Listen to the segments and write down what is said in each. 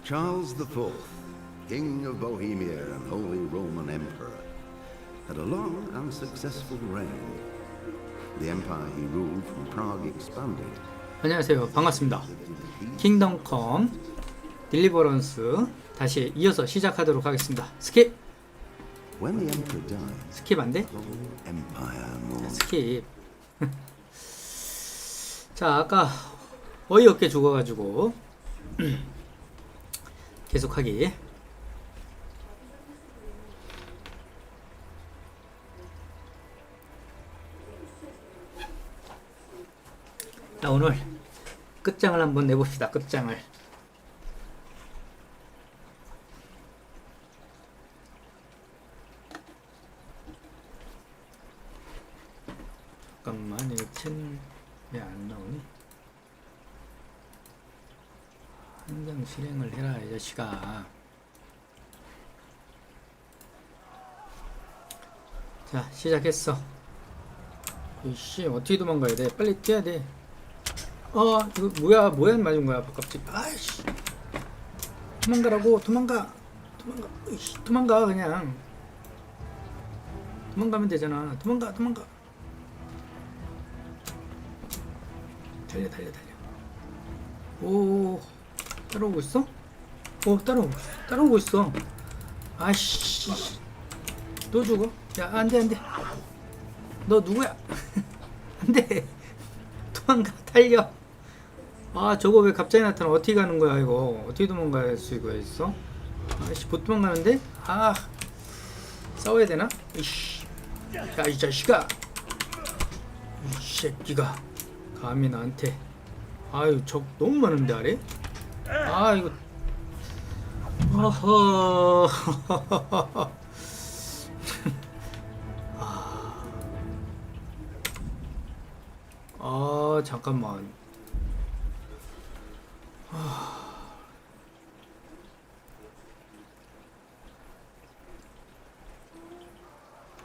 Charles IV, King of Bohemia and Holy Roman Emperor, had a long and successful reign. The empire he ruled from Prague expanded. 안녕하세요. 반갑습니다. 킹덤 컴 딜리버런스 다시 이어서 시작하도록 하겠습니다. 스킵! When the emperor died, 스킵 안 돼? the whole empire mourned. 스킵. 자, 아까 어이없게 죽어가지고 계속하기. 자, 오늘 끝장을 한번 내봅시다. 끝장을. 잠깐만, 이거 chen 왜 안 나오니? 한 장 실행을 해라, 이 자식아. 자, 시작했어. 이씨, 어떻게 도망가야 돼? 빨리 뛰어야 돼. 이거 뭐야 맞은 거야, 갑자기. 아이씨. 도망가라고, 도망가. 이씨, 도망가, 그냥. 도망가면 되잖아. 도망가. 달려. 오, 따라오고 있어? 따라오고 있어. 아이씨. 또 죽어? 야, 안 돼. 너 누구야? 안 돼. 도망가, 달려. 저거 왜 갑자기 나타나? 어떻게 가는 거야, 이거? 어떻게 도망갈 수 있어? 아이씨, 못 도망가는데? 싸워야 되나? 이씨. 야, 이 자식아. 이 새끼가. 감히 나한테. 아유, 적 너무 많은데, 아래? 이거. 어허. 잠깐만.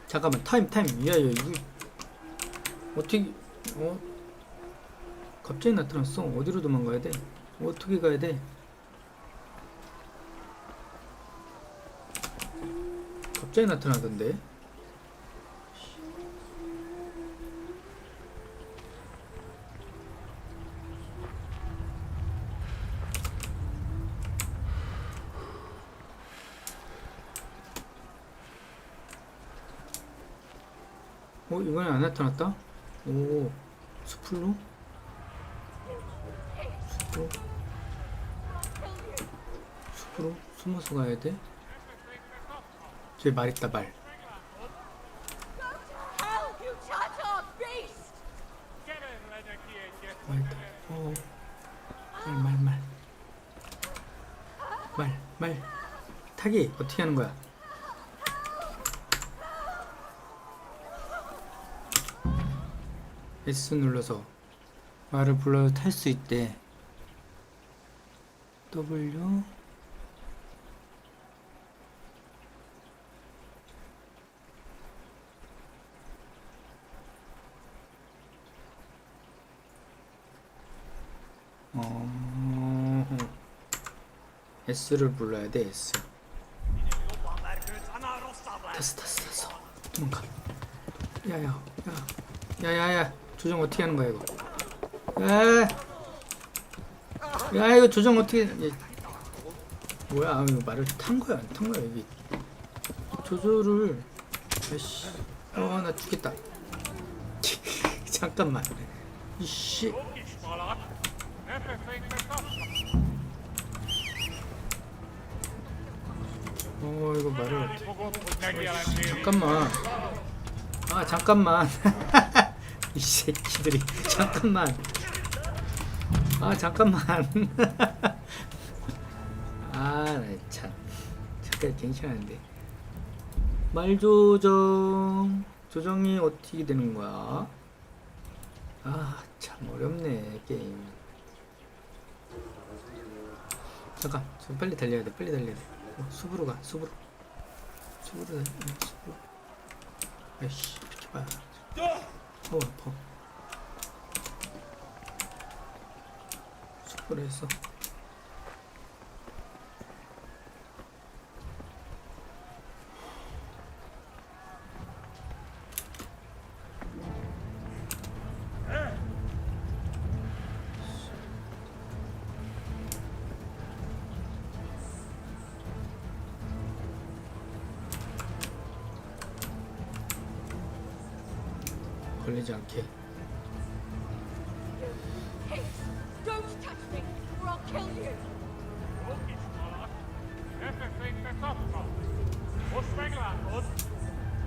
잠깐만, 타임. 야, 이거 어떻게, 갑자기 나타났어. 어디로 도망가야 돼? 어떻게 가야 돼? 갑자기 나타나던데? 이번엔 안 나타났다? 오, 숲으로 숨어서 가야 돼? 저기 말 있다, 말. 말. 타기 어떻게 하는 거야? S 눌러서 말을 불러서 탈 수 있대. W. S를 불러야 돼. S. 탔어. 도망가. 야야. 조정 어떻게 하는 거야, 이거? 야, 이거 조정 어떻게? 뭐야? 이거 말을 탄 거야, 안 탄 거야, 여기. 조절을. 아이씨. 나 죽겠다. 잠깐만. 이씨. 이거 말을 어떻게. 잠깐만. 이 새끼들이. 잠깐만. 나 참. 잠깐 괜찮은데. 말 조정이 어떻게 되는 거야? 참 어렵네, 게임. 잠깐, 빨리 달려야 돼. 숲으로 가. 숲으로. 아이씨, 비켜봐. 아파. 숲으로 했어. 걸리지 않게. Hey, don't touch me, or I'll kill you.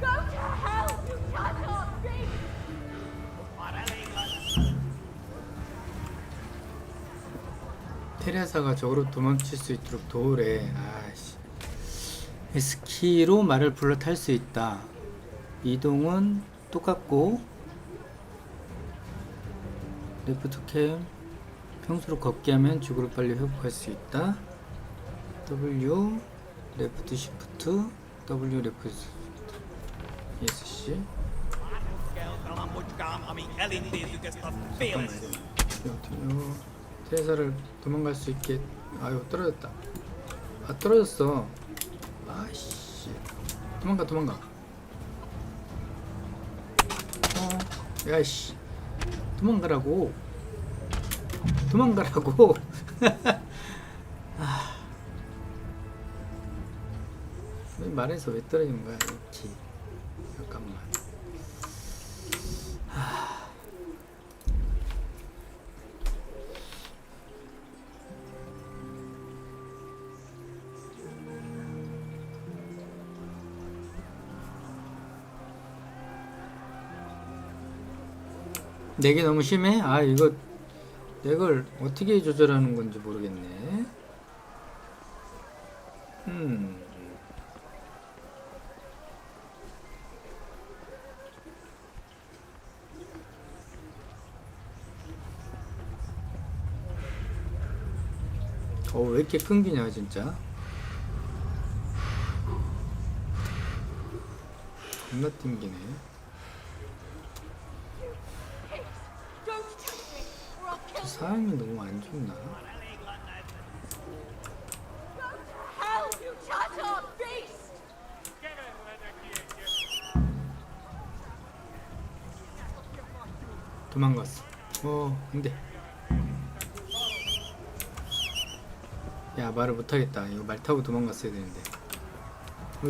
Go to hell, you cannot be. 테레사가 저으로 도망칠 수 있도록 도우래. 아씨. 스키로 말을 불러 탈 수 있다. 이동은 똑같고, 레프트 캠 평소로 걷게 하면 죽으로 빨리 회복할 수 있다. W 레프트 시프트 W 레프트 ESC. 테레사를 도망갈 수 있게. 아유, 떨어졌다. 아, 떨어졌어. 아씨, 도망가. 야씨, 도망가라고. 왜 말해서 왜 떨어지는 거야? 이렇게. 잠깐만. 내게 너무 심해? 아, 이거 이걸 어떻게 조절하는 건지 모르겠네. 왜 이렇게 끊기냐 진짜. 겁나 튕기네. 사양이 너무 안 좋나? Hell, you charger beast. 도망갔어. 안돼. 야, 말을 못하겠다. 이거 말 타고 도망갔어야 되는데.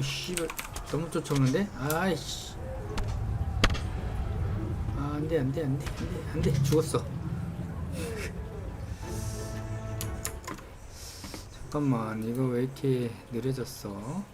씨발, 너무 쫓아오는데? 아이씨. 아, 안돼. 죽었어. 잠깐만, 이거 왜 이렇게 느려졌어?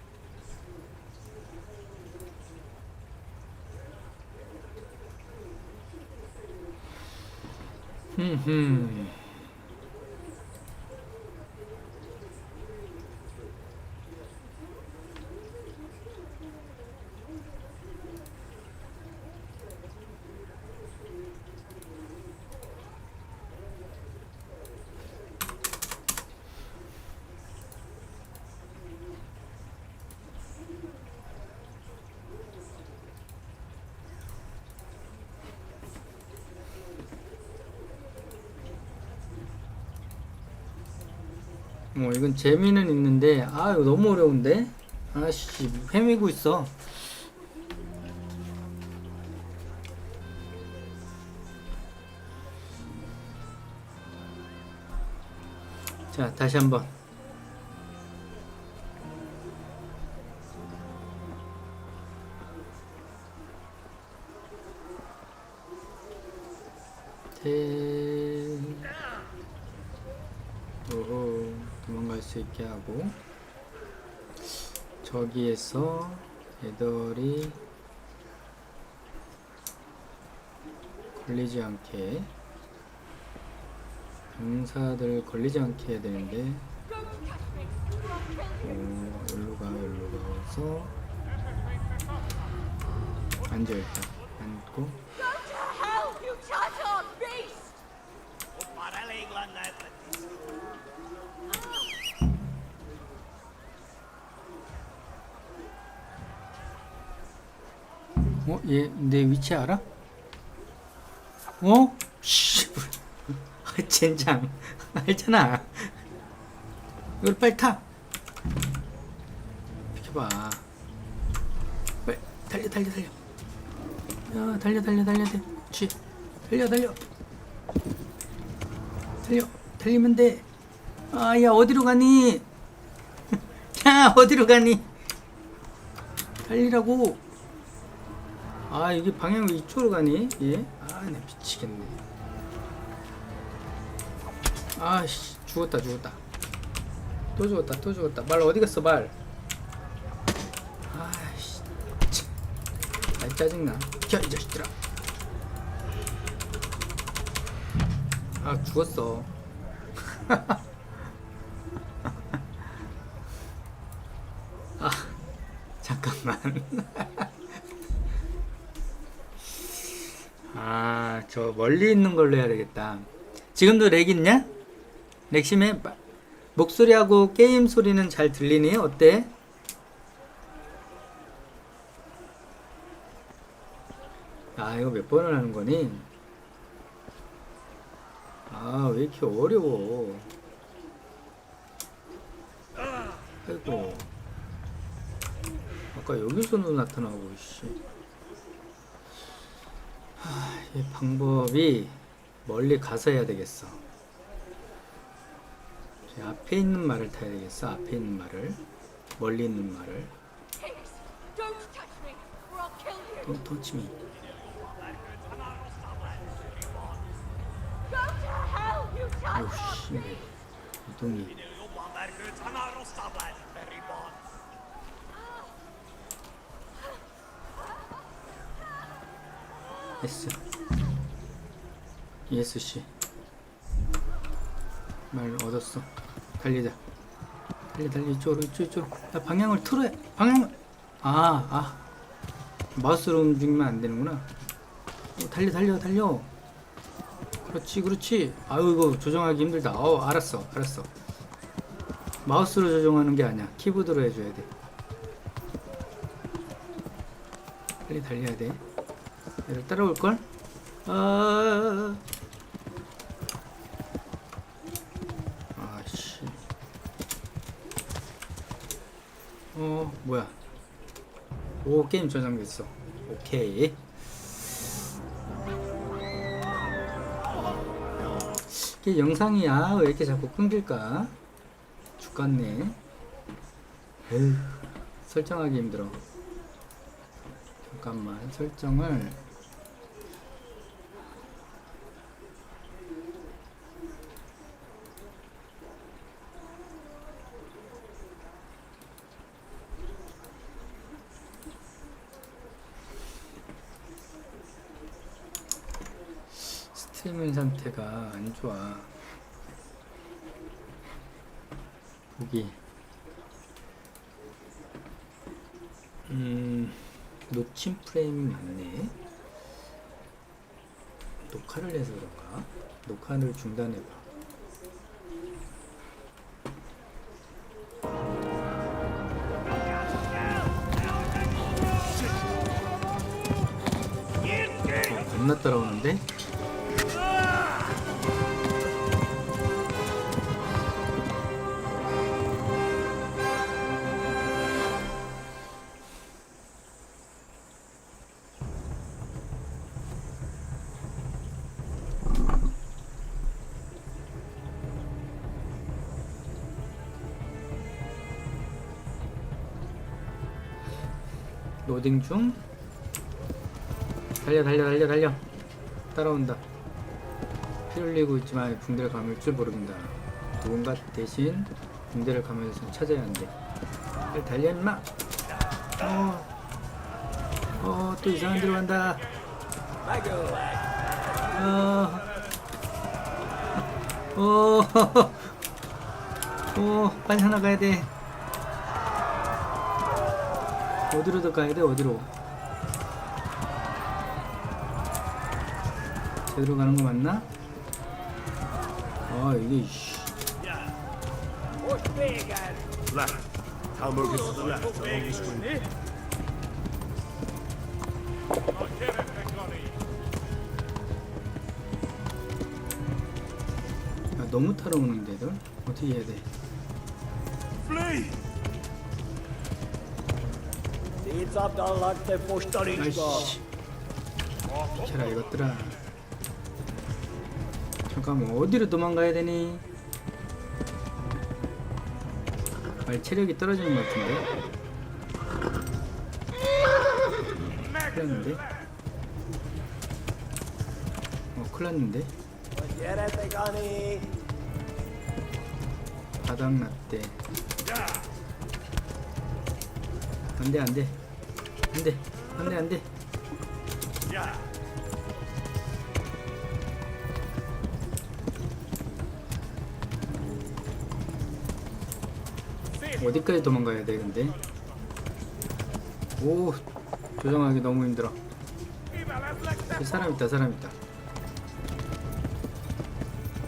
이건 재미는 있는데, 이거 너무 어려운데? 아씨, 헤매고 있어. 자, 다시 한번. 도망갈 수 있게 하고, 저기에서 애들이 걸리지 않게, 병사들 걸리지 않게 해야 되는데, 여기로 가서 앉아. 일단 앉고. Hell, you charger beast. 얘 내 위치 알아? 씨, 젠장. 알잖아. 이걸 빨리 타. 비켜봐. 빨리 달려. 야, 달려. 그렇지. 달리면 돼. 야, 어디로 가니? 야, 어디로 가니? 달리라고. 아 이게 방향이 이쪽으로 가니? 예? 아 나 미치겠네. 아씨 죽었다. 또 죽었다. 말 어디 갔어 말? 아이씨 참. 아이 짜증나. 야 이 자식들아. 아 죽었어. 아 잠깐만. 아 저 멀리 있는 걸로 해야 되겠다. 지금도 렉 있냐? 렉 심해? 목소리하고 게임 소리는 잘 들리니? 어때? 아 이거 몇 번을 하는 거니? 아 왜 이렇게 어려워. 아이고 아까 여기서도 나타나고 씨. 이 방법이 멀리 가서 해야 되겠어. 앞에 있는 말을 타야 되겠어. 앞에 있는 말을, 멀리 있는 말을. Hades, don't touch me, or I'll kill you. Don't touch me. Go to hell, you 아우 touch 씨, 이동이. S ESC 말 얻었어. 달리자. 달리 이쪽으로. 야, 방향을 틀어. 방향을. 마우스로 움직이면 안 되는구나. 달려. 그렇지. 아유 이거 조정하기 힘들다. 알았어. 마우스로 조정하는 게 아니야. 키보드로 해줘야 돼. 빨리 달려야 돼. 얘를 따라올걸? 아씨. 뭐야. 오, 게임 저장됐어. 오케이. 이게 영상이 왜 이렇게 자꾸 끊길까? 죽겠네. 에휴, 설정하기 힘들어. 잠깐만, 설정을. 스트리밍 상태가 안 좋아. 보기. 놓친 프레임이 많네. 녹화를 해서 그런가? 녹화를 중단해봐. 겁나 따라오는데? 로딩 중. 달려. 따라온다. 피 흘리고 있지만 붕대를 감을 줄 모른다. 누군가 대신 붕대를 감으면서 찾아야 한대. 빨리 달려 임마. 또 이상한 데로 간다. 빨리 하나 가야 돼. 어디로 더 가야 돼? 어디로? 제대로 가는 거 맞나? 이게 씨. Left. Talmud is to the left, along the screen. 너무 타러오는데 들 어떻게 해야 돼? Flee! 아이씨. 비켜라 이것들아. 잠깐만 어디로 도망가야 되니? 체력이 떨어지는 것 같은데? 그랬는데? 큰일 났는데. 바닥났대. 안돼 안돼 안돼 안돼 안돼. 어디까지 도망가야 돼 근데? 오, 조정하기 너무 힘들어. 사람 있다 사람 있다.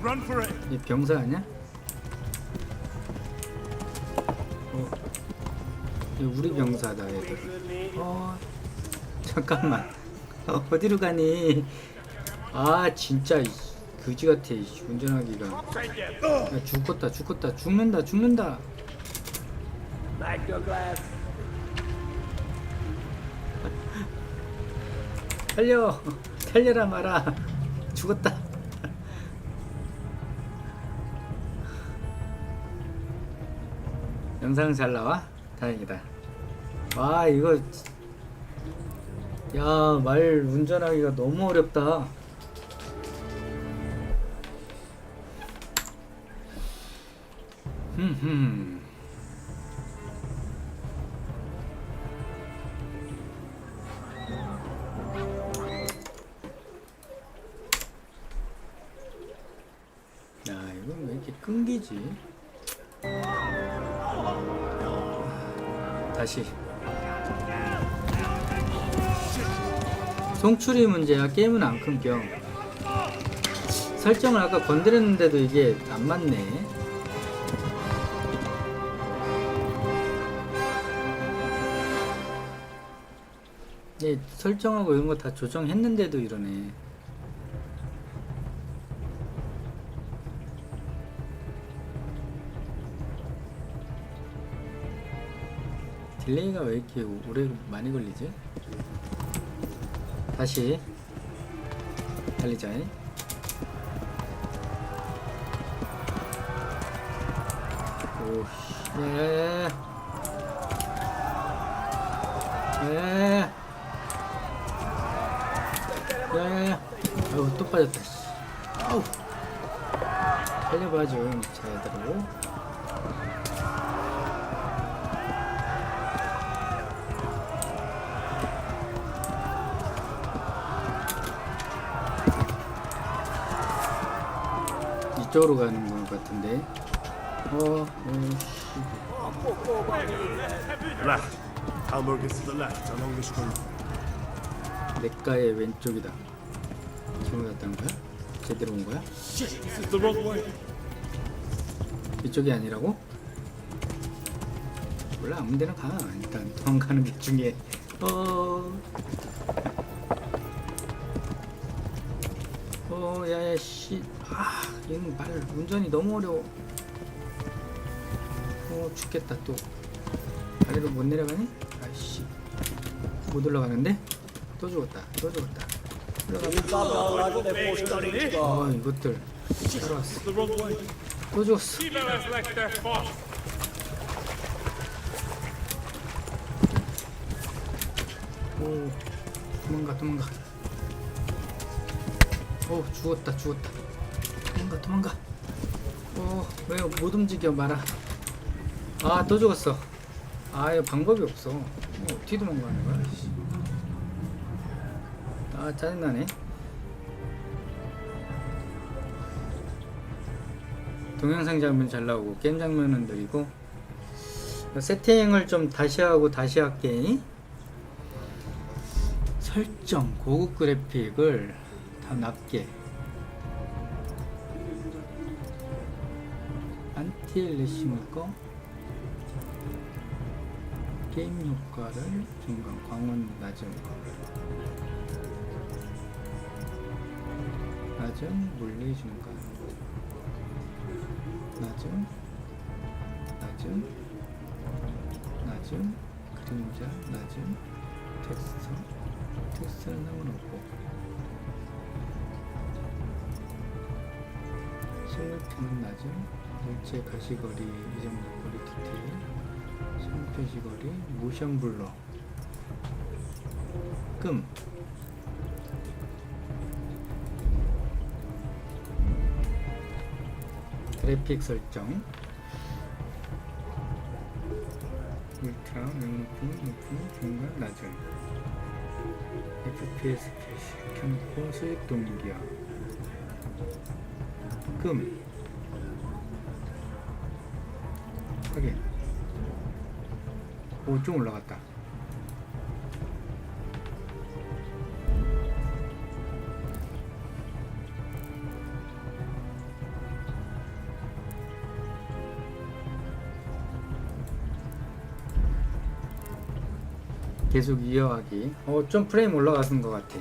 Run for it. 이 병사 아니야? 이 우리 병사다 얘들. 잠깐만. 어디로 가니? 아 진짜 그지 같아. 운전하기가. 야, 죽었다 죽었다 죽는다 죽는다. 달려 달려라 마라. 죽었다. 영상 잘 나와? 다행이다. 와 이거 야 말 운전하기가 너무 어렵다. 야 이건 왜 이렇게 끊기지? 다시. 송출이 문제야. 게임은 안 끊겨. 설정을 아까 건드렸는데도 이게 안 맞네. 예, 설정하고 이런 거 다 조정했는데도 이러네. 딜레이가 왜 이렇게 오래 많이 걸리지? 다시 달리자. 오씨, 아우 또 빠졌다. 아우 달려봐 좀 제대로. 이쪽으로 가는 것 같은데. Left. Elbow gets to the left along this road. 내가의 왼쪽이다. 잘못 왔다는 거야? 제대로 온 거야? Shit, this is the wrong way. 이쪽이 아니라고? 몰라 아무 데나 가. 일단 도망가는 게 중요해. 야야 씨. 얘는 말 운전이 너무 어려워. 죽겠다 또. 아래로 못 내려가니? 아이씨. 못 올라가는데? 또 죽었다. 또 죽었다. 올라가면. 이것들 따라왔어. 또 죽었어. 오, 도망가 도망가. 죽었다 죽었다. 도망가 도망가. 왜 못 움직여 마라. 또 죽었어. 이거 방법이 없어. 어떻게 도망가는 거야? 짜증나네. 동영상 장면 잘 나오고 게임 장면은 느리고. 세팅을 좀 다시 하고 다시 할게. 설정 고급 그래픽을 다 낮게. 안티 엘리싱을 꺼. 게임 효과를 중간, 광원 낮음, 물리 중간, 낮음, 그림자, 낮음, 텍스트는 상관없고, 실루엣는 낮음, 물체 가시거리, 이정거리 디테일, 손표시거리, 모션 블러, 끔. 그래픽 설정 울트라, 높은, 중간, 낮은 FPS 표시 켜놓고 수직 동기화 금 확인. 오, 좀 올라갔다. 계속 이어가기. 좀 프레임 올라가는 것 같아.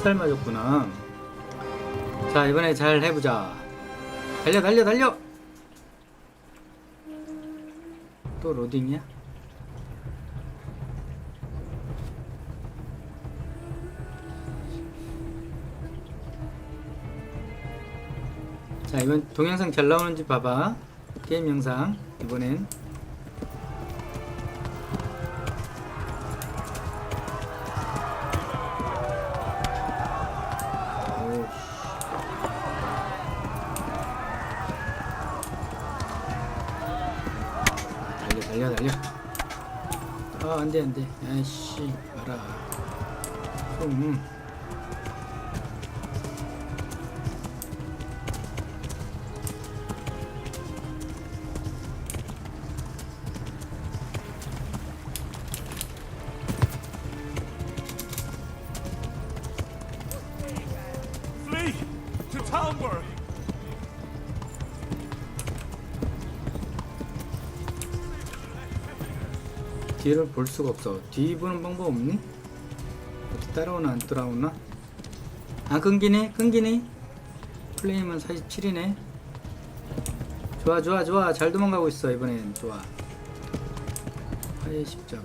살 맞았구나. 자, 이번에 잘 해보자. 달려 달려 달려. 또 로딩이야? 자, 이번 동영상 잘 나오는지 봐봐. 게임 영상 이번엔 달려 달려. 아, 안돼 안돼. 아이씨 봐라. Flee to Talmberg. 뒤를 볼 수가 없어. 뒤 보는 방법 없니? 어디 따라오나 안 따라오나? 아, 끊기네 끊기네. 플레임은 47이네 좋아 좋아 좋아. 잘 도망가고 있어. 이번엔 좋아. 화해 십자가.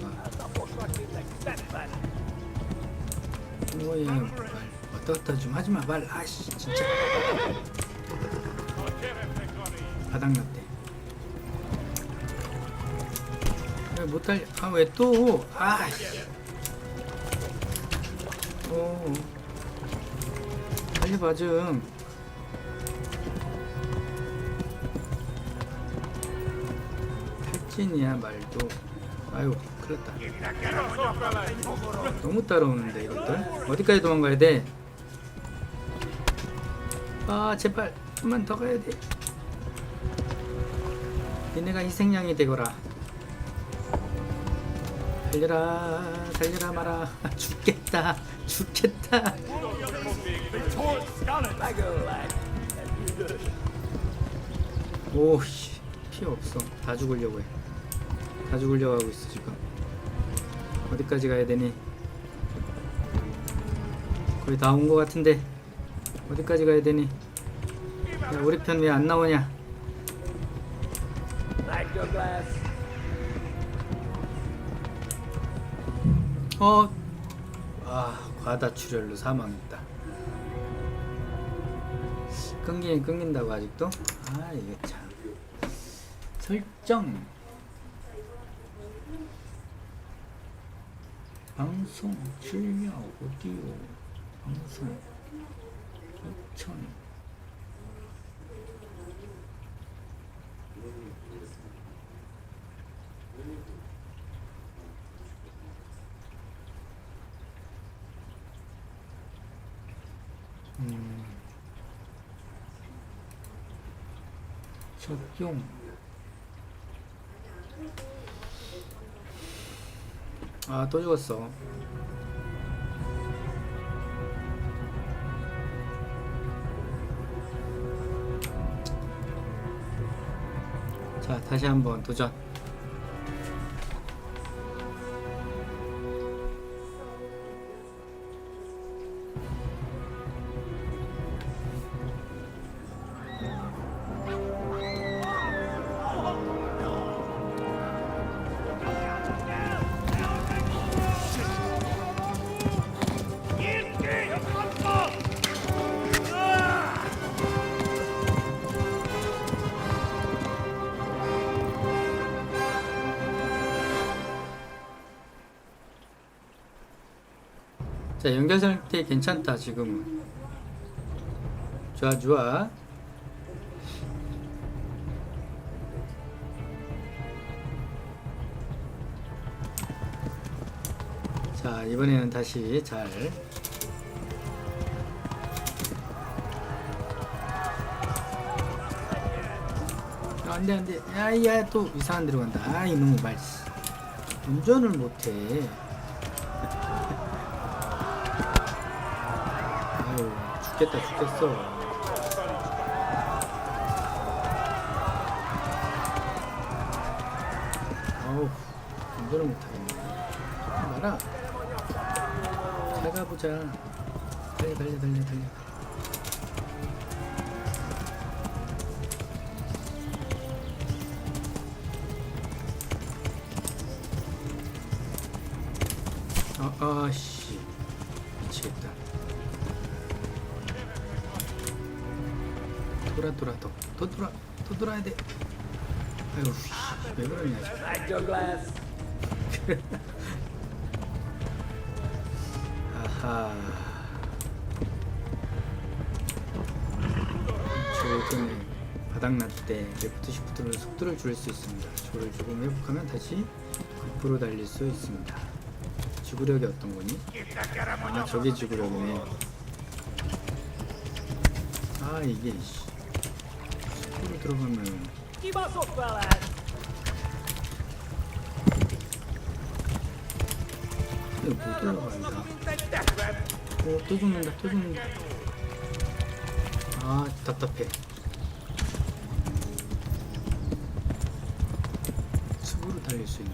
뭐야, 왔다 갔다 좀 하지마 말. 아씨 진짜 바닥났대. 왜 못 달려? 아, 왜 또? 아씨. 오, 달려봐 좀. 탈진이야 말도. 아유, 큰일났다. 너무 따라오는데 이것들. 어디까지 도망가야 돼? 아, 제발 좀만 더 가야 돼. 니네가 희생양이 되거라. 달려라 달려라 마라. 죽겠다 죽겠다. 오씨, 피 없어. 다 죽으려고 해. 다 죽으려고 하고 있어 지금. 어디까지 가야 되니? 거의 다 온 것 같은데 어디까지 가야 되니? 야, 우리 편 왜 안 나오냐? 과다출혈로 사망했다. 끊기긴 끊긴다고 아직도? 아, 이게 참. 설정. 방송, 출력, 오디오, 방송, 협천. 적용. 아, 또 죽었어. 자, 다시 한번 도전. 자, 연결 상태 괜찮다 지금은. 좋아 좋아. 자, 이번에는 다시 잘. 안돼 안돼. 야야 또 이상한 데로 간다. 아 이놈의 말. 운전을 못해. 아유 죽겠다 죽겠어. 아우 운전을 못하겠네. 말아. 잘 가보자. 달려 달려 달려 달려. 아씨 미치겠다. 돌아 더 돌아야 돼. 아유 왜 그러냐. 아하. 조금 바닥날 때 레프트 시프트로 속도를 줄일 수 있습니다. 조를 조금 회복하면 다시 급으로 달릴 수 있습니다. 지구력이 어떤 거니? 아 저게 지구력이네. 아 이게 속도로 들어가면 이거 못 올라간다. 또 죽는다 또 죽는다. 아 답답해. 습으로 달릴 수 있네.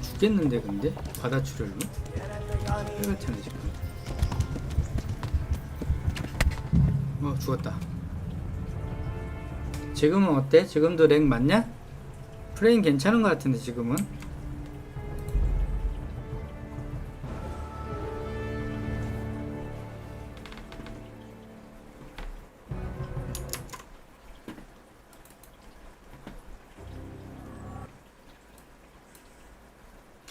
죽겠는데 근데? 바다출혈로? 해같잖아 지금. 죽었다. 지금은 어때? 지금도 렉 맞냐? 프레임 괜찮은 것 같은데 지금은?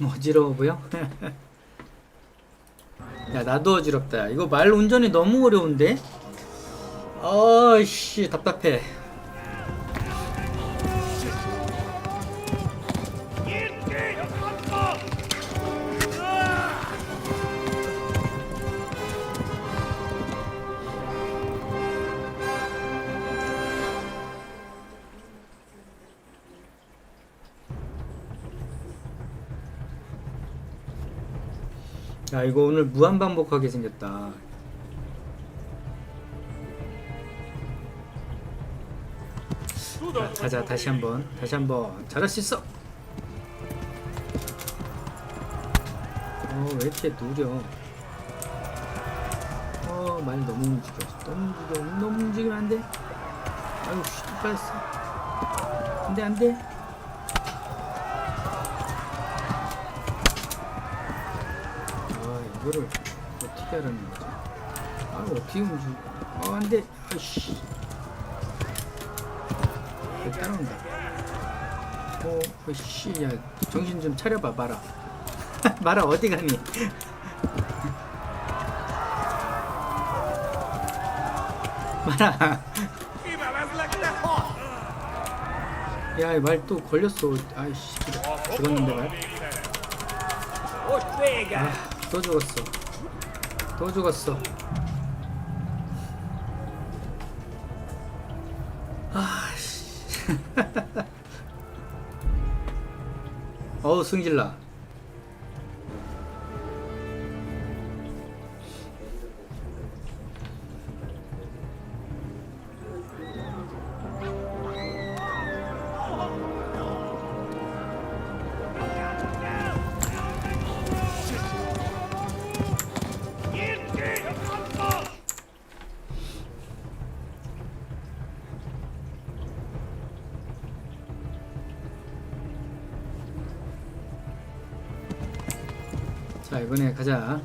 어지러워 보여? 야 나도 어지럽다. 이거 말 운전이 너무 어려운데? 아이씨 답답해. 야 이거 오늘 무한반복하게 생겼다. 가자 다시 한번 잘할 수 있어. 왜 이렇게 느려. 말 너무 움직여. 너무 움직이면 안 돼. 아유 씨 또 빠졌어. 안돼 이거를 어떻게 하라는 거지? 어떻게 움직여? 안돼. 아이씨 따라온다. 씨, 야, 정신 좀 차려봐, 마라. 마라 어디 가니? 마라. 야, 말 또 걸렸어. 아이씨, 죽었는데 말. 또 죽었어. 또 죽었어. 어우 승질나. 자 이번에 가자.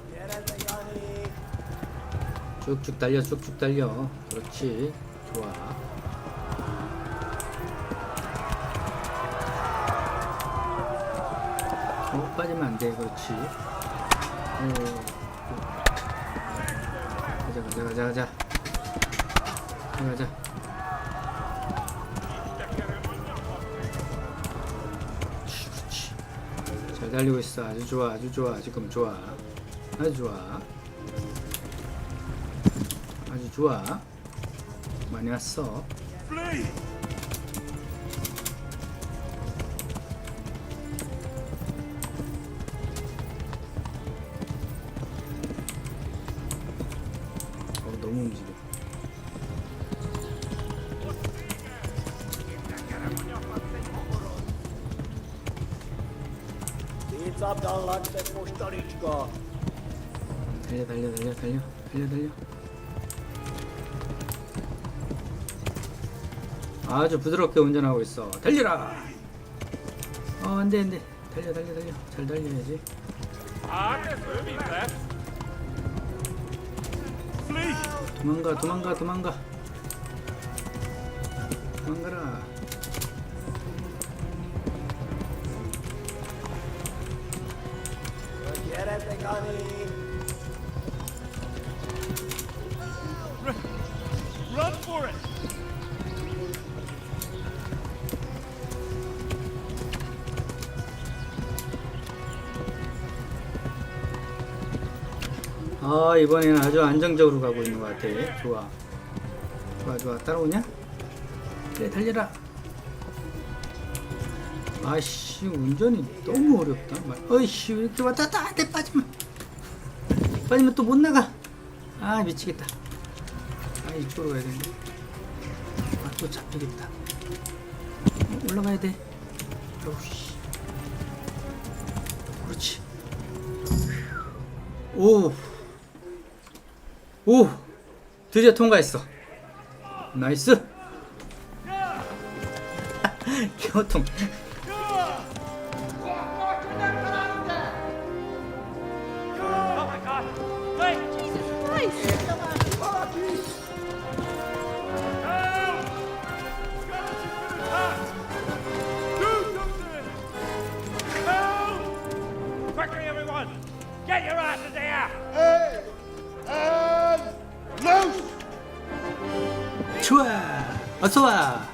쭉쭉 달려 그렇지 좋아. 빠지면 안 돼. 그렇지. 가자. 그렇지. 잘 달리고 있어. 아주 좋아. 지금 좋아. 아주 좋아. 많이 왔어. 너무 움직여. 달려. 아주 부드럽게 운전하고 있어. 달려라. 안돼. 달려. 잘 달려야지. 도망가라. Run for it! 이번에는 아주 안정적으로 가고 있는 것 같아. 좋아. 따라오냐? 그래, 달려라. 아씨, 운전이 너무 어렵다. 어이씨, 왜 이렇게 왔다 갔다 안 돼. 빠지면 또 못 나가. 미치겠다. 이쪽으로 가야 되는데. 또 잡히겠다. 올라가야 돼. 어우씨. 그렇지. 오! 드디어 통과했어. 나이스! 겨우통. Get your asses here! 좋아! 어서와!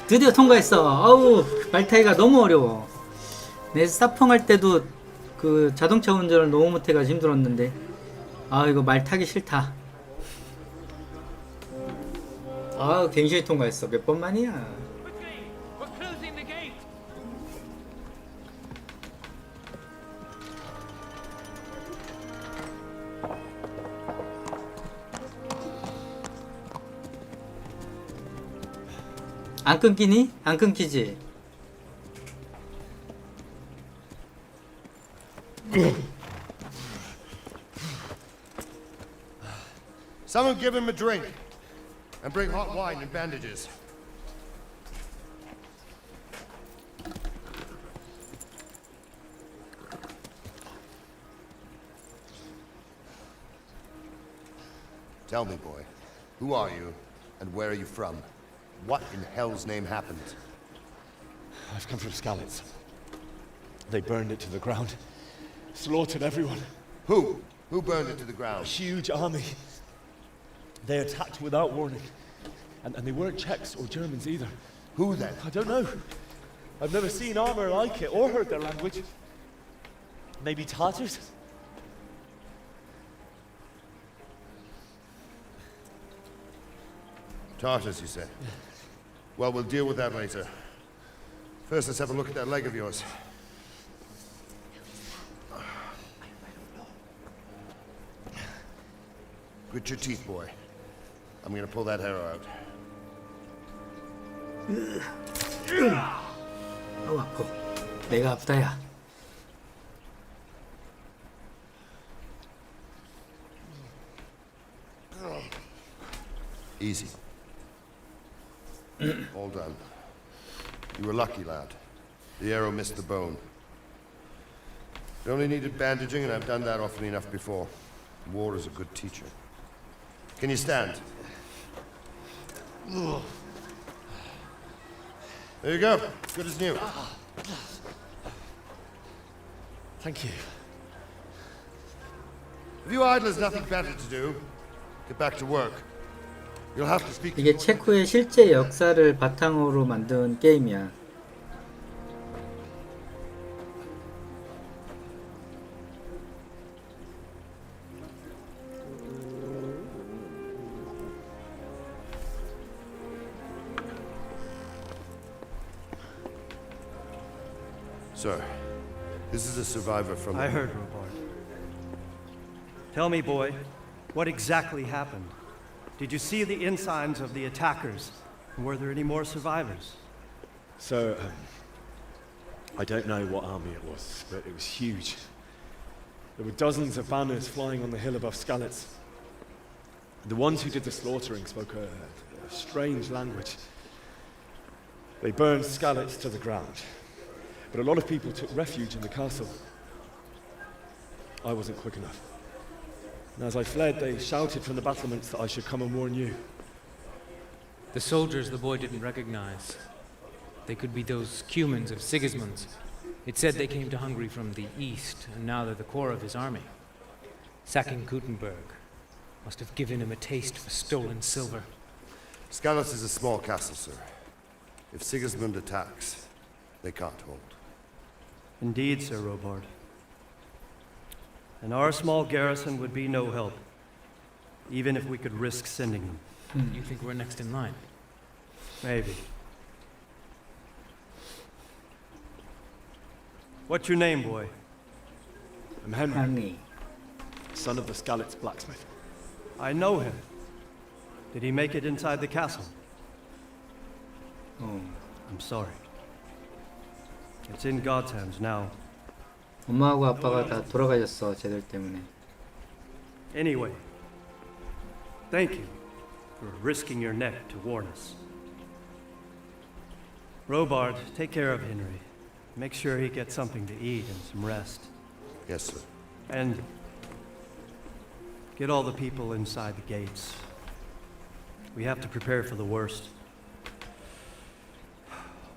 드디어 통과했어. 말타기가 너무 어려워. 내 사펑 할 때도 그 자동차 운전을 너무 못해가지고 힘들었는데 이거 말 타기 싫다. 굉장히 통과했어. 몇 번 만이야. 안 끊기니? 안 끊기지? Someone give him a drink and bring hot wine and bandages. Tell me, boy, who are you and where are you from? What in hell's name happened? I've come from Skalitz. They burned it to the ground. Slaughtered everyone. Who? Who burned it to the A ground? huge army. They attacked without warning. And they weren't Czechs or Germans either. Who then? I don't know. I've never seen armor like it or heard their language. Maybe Tatars? Tartars, you said? Well, we'll deal with that later. First, let's have a look at that leg of yours. Grit your teeth, boy. I'm gonna pull that arrow out. 아파. 내가 아프다야. Easy. All done. You were lucky, lad. The arrow missed the bone. You only needed bandaging, and I've done that often enough before. War is a good teacher. Can you stand? There you go. Good as new. Thank you. If you idlers nothing better to do, get back to work. You'll have to speak. 이게 체코의 실제 역사를 바탕으로 만든 게임이야. Sir, this is a survivor from. I heard, Robart. Tell me, boy, what exactly happened? Did you see the ensigns of the attackers? Were there any more survivors? So, I don't know what army it was, but it was huge. There were dozens of banners flying on the hill above Skalitz. The ones who did the slaughtering spoke a strange language. They burned Skalitz to the ground, but a lot of people took refuge in the castle. I wasn't quick enough. And as I fled, they shouted from the battlements that I should come and warn you. The soldiers the boy didn't recognize. They could be those Cumans of Sigismund's. It said they came to Hungary from the east, and now they're the core of his army. Sacking Gutenberg must have given him a taste for stolen silver. Skalitz is a small castle, sir. If Sigismund attacks, they can't hold. Indeed, Sir Robart. And our small garrison would be no help, even if we could risk sending them. You think we're next in line? Maybe. What's your name, boy? I'm Henry, 아니, son of the Skalitz blacksmith. I know him. Did he make it inside the castle? I'm sorry. It's in God's hands now. 엄마하고 아빠가 다 돌아가셨어, 쟤들 때문에. Anyway, thank you for risking your neck to warn us. Robart, take care of Henry. Make sure he gets something to eat and some rest. Yes, sir. And get all the people inside the gates. We have to prepare for the worst.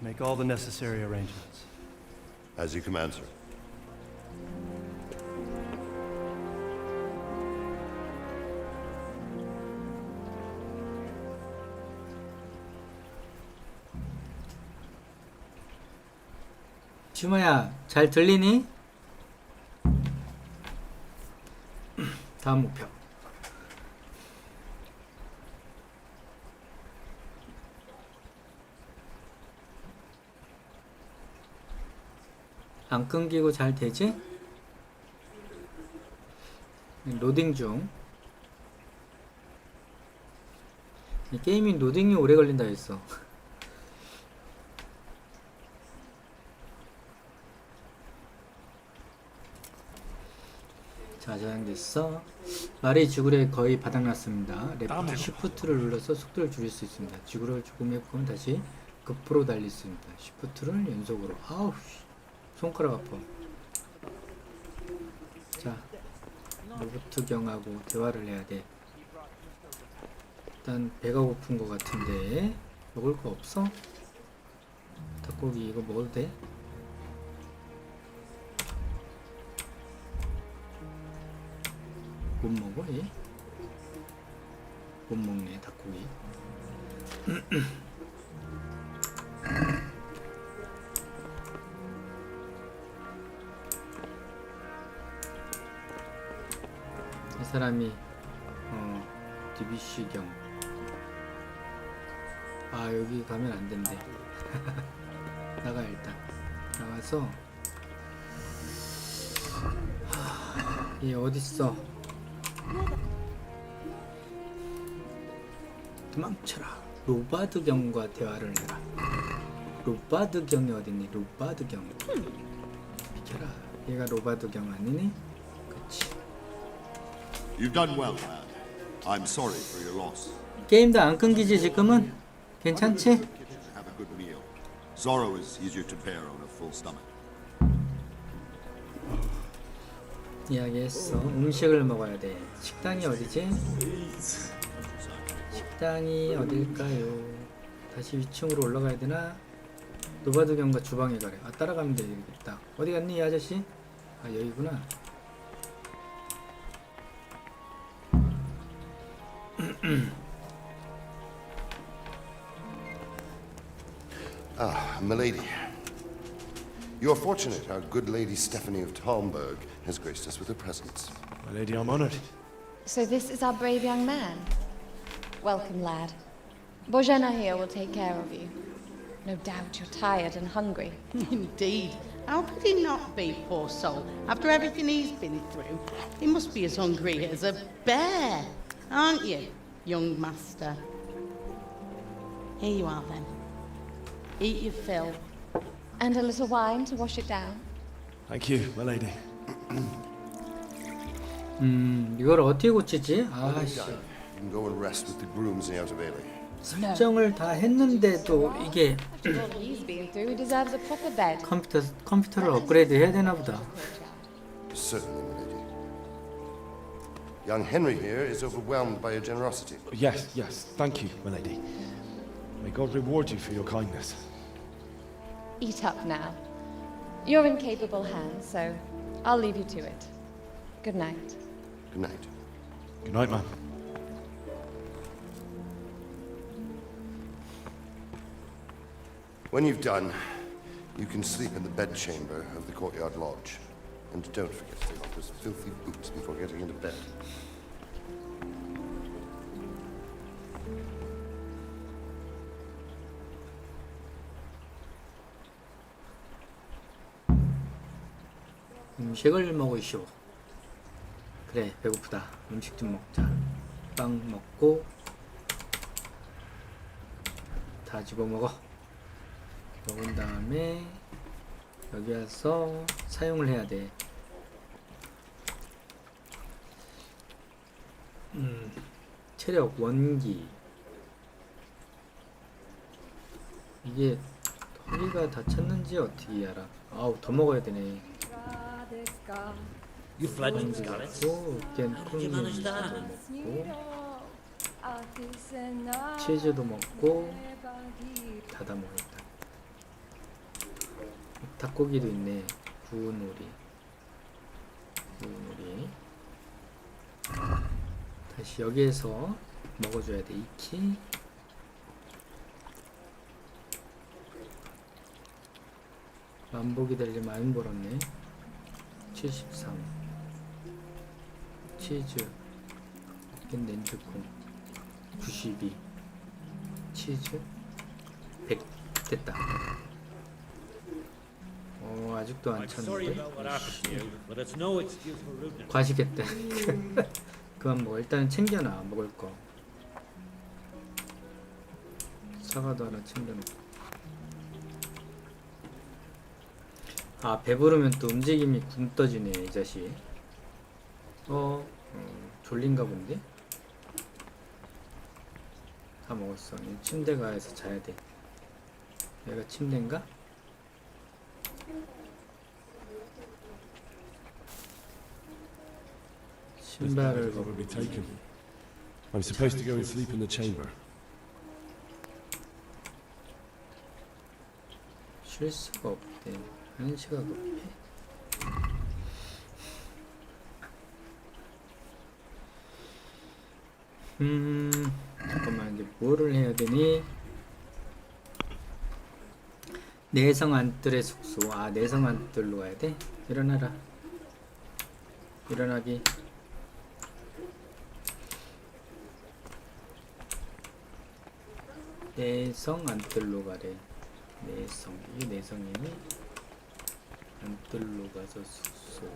Make all the necessary arrangements. As you command, sir. 주마야, 잘 들리니? 다음 목표. 안 끊기고 잘 되지? 로딩 중. 이 게임이 로딩이 오래 걸린다 했어. 자, 저장됐어. 말이 지구에 거의 바닥났습니다. 레프트 시프트를 눌러서 속도를 줄일 수 있습니다. 지구를 조금 해보면 다시 급으로 달릴 수 있습니다. 시프트를 연속으로. 아우, 손가락 아파. 자, 로버트 경하고 대화를 해야 돼. 일단 배가 고픈 것 같은데 먹을 거 없어? 닭고기 이거 먹어도 돼? 못 먹어 얘? 못 먹네 닭고기. 이 사람이 DBC경. 아, 여기 가면 안 된대. 나가. 일단 나가서 얘 어딨어? 도망쳐라. 로바드경과 대화를 해라. 로바드경이 어딨니? 로바드경. 비켜라. 얘가 로바드경 아니니? 그치. You've done well, lad. I'm sorry for your loss. 게임도 안 끊기지 지금은? 괜찮지? Have a good meal. Zorro is easier to bear on a full stomach. 이야기했어. 음식을 먹어야 돼. 식당이 어디지? 식당이 어딜까요? 다시 위층으로 올라가야 되나? 노바드경과 주방에 가래. 아, 따라가면 되겠다. 어디 갔니 이 아저씨? 아 여기구나. Ah, milady. You are fortunate our good lady Stephanie of Talmberg has graced us with her presence. My lady, I'm honored. So this is our brave young man. Welcome, lad. Bojana here will take care of you. No doubt you're tired and hungry. Indeed. How could he not be, poor soul? After everything he's been through, he must be as hungry as a bear, aren't you, young master? Here you are, then. Eat your fill. And a little wine to wash it down. Thank you, my lady. 이걸 어떻게 고치지? When 아씨. you're done, you can go and rest with the grooms in the outer bailey. 설정을 다 했는데도 이게 After all he's been through, he deserves a proper bed. 컴퓨터를 업그레이드 해야 되나 보다. Certainly, milady. Young Henry here is overwhelmed by your generosity. Yes, yes, thank you, my lady. May God reward you for your kindness. Eat up now. You're in capable hands, so I'll leave you to it. Good night. Good night. Good night, ma'am. When you've done, you can sleep in the bedchamber of the courtyard lodge. And don't forget to take off those filthy boots before getting into bed. 음식을 먹으시오. 그래, 배고프다. 음식 좀 먹자. 빵 먹고 다 집어먹어. 먹은 다음에 여기 와서 사용을 해야 돼. 체력, 원기. 이게 허리가 다쳤는지 어떻게 알아? 아우, 더 먹어야 되네. You fled from Scarlet. 어깨 manage that? 먹고 치즈도 먹고 다 먹었다. 닭고기도 있네. 구운 오리. 다시 여기에서 먹어줘야 돼. 익히. 만보기 달리 많이 벌었네. 73. 치즈. 렌즈콩. 92. 치즈. 100. 됐다. 아직도 안 I'm sorry 찼는데. about what happened to you, but it's no excuse for rudeness. 과식했대. 그만 먹어. 일단 챙겨놔. 먹을 거. 사과도 하나 챙겨놓고. 아, 배부르면 또 움직임이 굼떠지네, 이 자식. 졸린가 본데? 다 먹었어. 침대 가서 자야 돼. 여기가 침대인가? This bed 신발을 is probably 벗고. taken. I'm supposed to go and sleep in the chamber. 쉴 수가 없대. 한시가 급해. 잠깐만, 이제 뭐를 해야 되니? 내성 안뜰의 숙소. 아, 내성 안뜰로 가야 돼? 일어나라. 일어나기. 내성 안뜰로 가래. 내성. 이게 내성이니? 안뜰로 가서 숙소.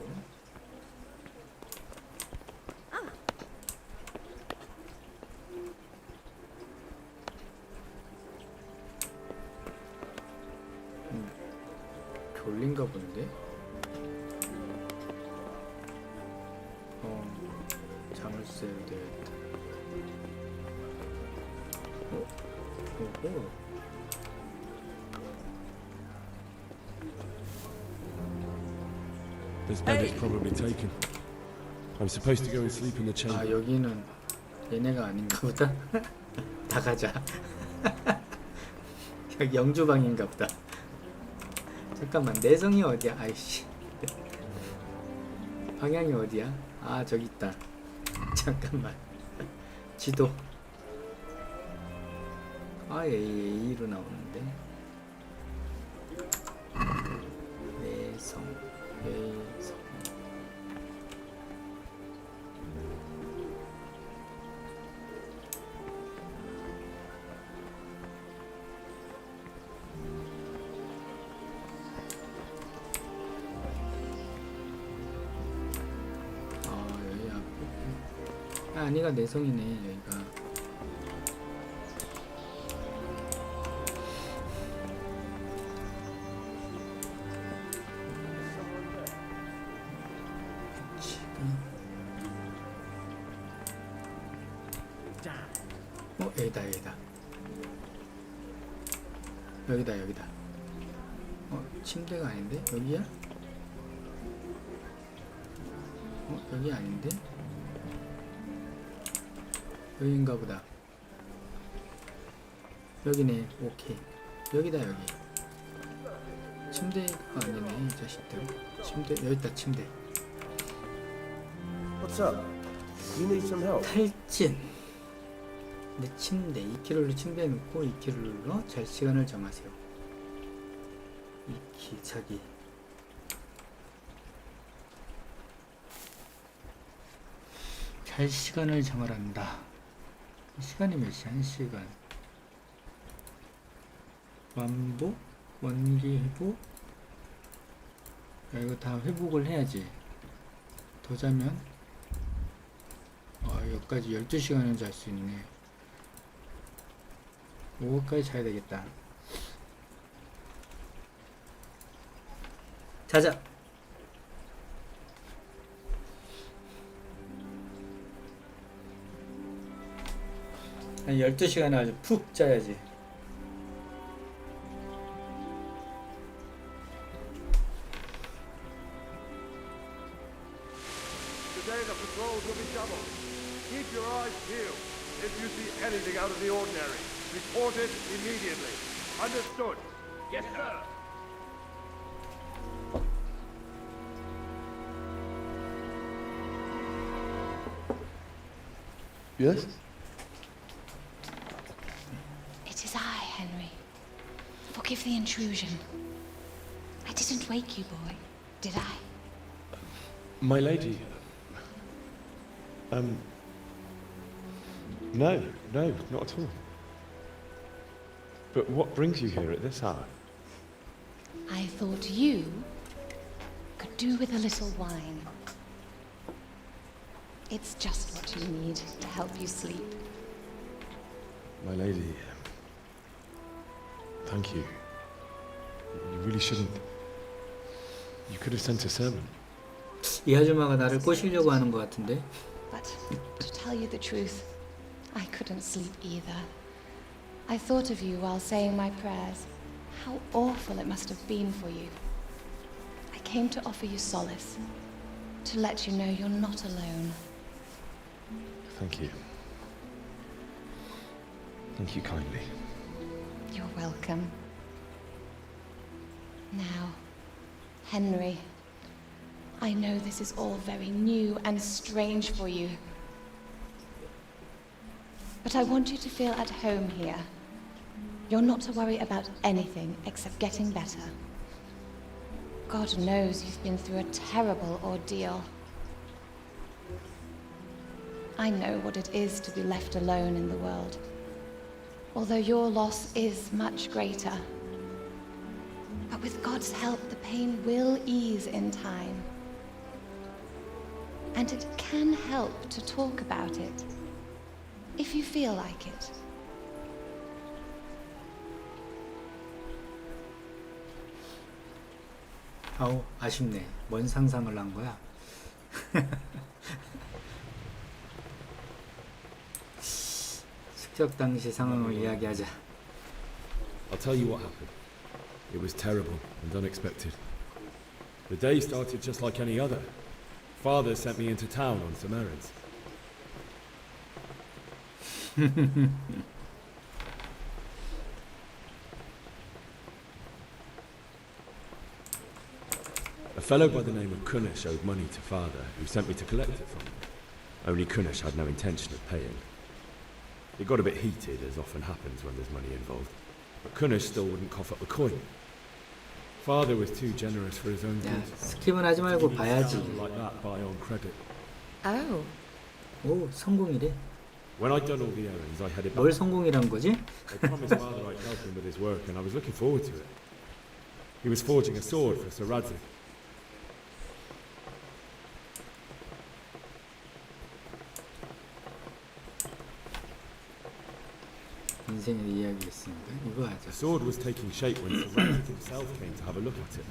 졸린가 본데? 잠을 써야 되겠다. 오호. This bed is probably taken. I'm supposed to go and sleep in the chamber. 아, 여기는 얘네가 아닌가 보다. 다 가자. 여기 영주방인가 보다. 잠깐만, 내성이 어디야? 아이씨. 방향이 어디야? 아 저기 있다. 잠깐만. 지도. 아 A로 나오는데. 매성. 아니가 내성이네 여기가. 여기다 여기다. 침대가 아닌데 여기야? 여기 아닌데? 여긴가 보다. 여기네. 오케이. 여기다 여기. 침대가 아니네 이 자식들. 침대 여기다 침대. What's up? You need some help? 탈진. 내 침대 2kg를 침대에 놓고 2kg를 눌러 잘 시간을 정하세요. 2키 자기. 잘 시간을 정하란다. 시간이 몇 시야? 1시간. 완복? 원기 회복? 야, 이거 다 회복을 해야지. 더 자면 여기까지 12시간을 잘 수 있네. 오후까지 자야 되겠다. 자자. 한 12시간 아주 푹 자야지. Today the patrols will be doubled. Keep your eyes peeled. If you see anything out of the ordinary, report it immediately. Understood? Yes, sir. Yes? It is I, Henry. Forgive the intrusion. I didn't wake you, boy, did I? My lady. No, not at all. But what brings you here at this hour? I thought you could do with a little wine. It's just what you need to help you sleep. My lady, thank you. You really shouldn't. You could have sent a servant. 이 아줌마가 나를 꼬시려고 하는 것 같은데. But to tell you the truth, I couldn't sleep either. I thought of you while saying my prayers. How awful it must have been for you. I came to offer you solace, to let you know you're not alone. Thank you. Thank you kindly. You're welcome. Now, Henry, I know this is all very new and strange for you. But I want you to feel at home here. You're not to worry about anything except getting better. God knows you've been through a terrible ordeal. I know what it is to be left alone in the world, although your loss is much greater. But with God's help, the pain will ease in time. And it can help to talk about it, if you feel like it. 아우 아쉽네. 뭔 상상을 한 거야? 숙적 당시 상황을 이야기하자. I'll tell you what happened. It was terrible and unexpected. The day started just like any other. Father sent me into town on some errands. A fellow by the name of Kunish owed money to father, who sent me to collect it from him. Only Kunish had no intention of paying. It got a bit heated, as often happens when there's money involved, but Kunish still wouldn't cough up the coin. Father was too generous for his own 야, good. 스킵은 하지 말고 봐야지. Like that, buy on credit. Oh. 오, 성공이래. When I'd done all the errands, I headed 뭘 back. 성공이란 거지? I promised father I'd help him with his work, and I was looking forward to it. He was forging a sword for Sir Radzik. 인생의 이야기 있습니다. 이거 하자. The sword was taking shape when Sir Radzik himself came to have a look at it.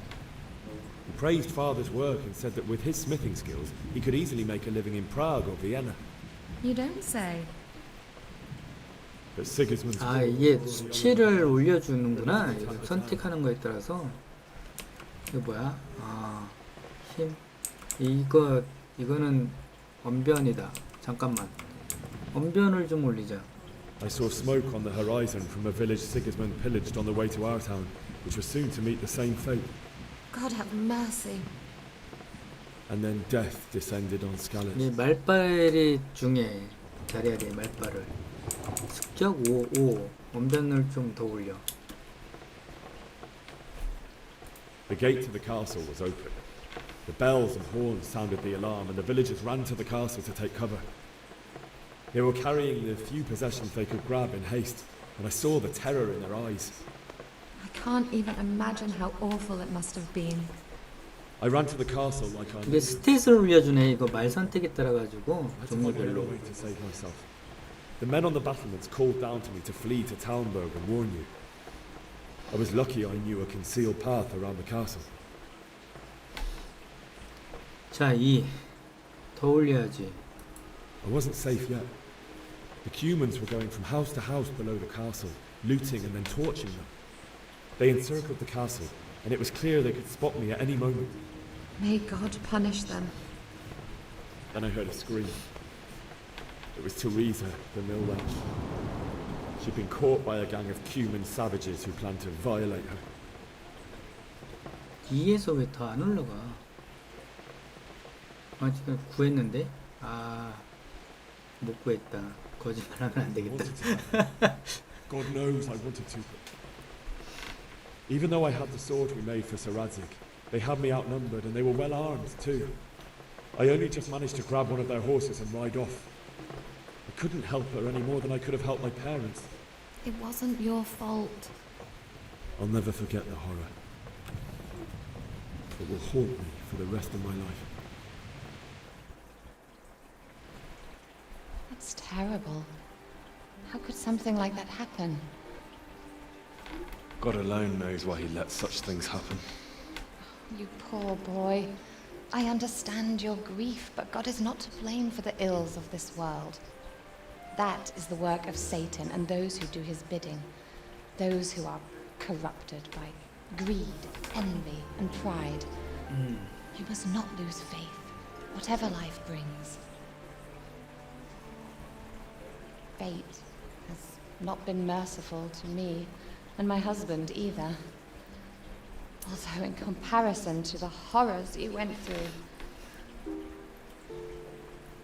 He praised father's work and said that with his smithing skills, he could easily make a living in Prague or Vienna. You don't say. But Sigismund's 아, 이게 수치를 올려주는구나. 이거 선택하는 거에 따라서. 이거 뭐야? 아, 힘. 이거는 언변이다. 잠깐만. 언변을 좀 올리자. I saw smoke on the horizon from a village Sigismund pillaged on the way to our town, which was soon to meet the same fate. God have mercy. And then death descended on Skalitz. 이 말빨이 중에 잘해야 돼. 말빨을. 습격 5. 언변을 좀 더 올려. The gate to the castle was open. The bells and horns sounded the alarm, and the villagers ran to the castle to take cover. They were carrying the few possessions they could grab in haste, and I saw the terror in their eyes. I can't even imagine how awful it must have been. I ran to the castle like I 이게 스탯을 올려주네. 이거 말 선택에 따라 가지고 I had to find another 종류별로. way to save myself. The men on the battlements called down to me to flee to Talmberg and warn you. I was lucky I knew a concealed path around the castle. 자, 2. 더 올려야지. I wasn't safe yet. The Cumans were going from house to house below the castle, looting and then torching them. They encircled the castle, and it was clear they could spot me at any moment. May God punish them. Then I heard a scream. It was Teresa, the mill wench. She'd been caught by a gang of Cuman savages who planned to violate her. 2에서 왜 더 안 올라가? 아, 지금 구했는데? 아, 못 구했다. 거짓말하면 안 되겠다. God knows I wanted to. Even though I had the sword we made for Sir Radzik, they had me outnumbered and they were well armed too. I only just managed to grab one of their horses and ride off. I couldn't help her any more than I could have helped my parents. It wasn't your fault. I'll never forget the horror. It will haunt me for the rest of my life. It's terrible. How could something like that happen? God alone knows why he lets such things happen. You poor boy. I understand your grief, but God is not to blame for the ills of this world. That is the work of Satan and those who do his bidding. Those who are corrupted by greed, envy, and pride. You must not lose faith, whatever life brings. Fate has not been merciful to me, and my husband either. Although in comparison to the horrors you went through.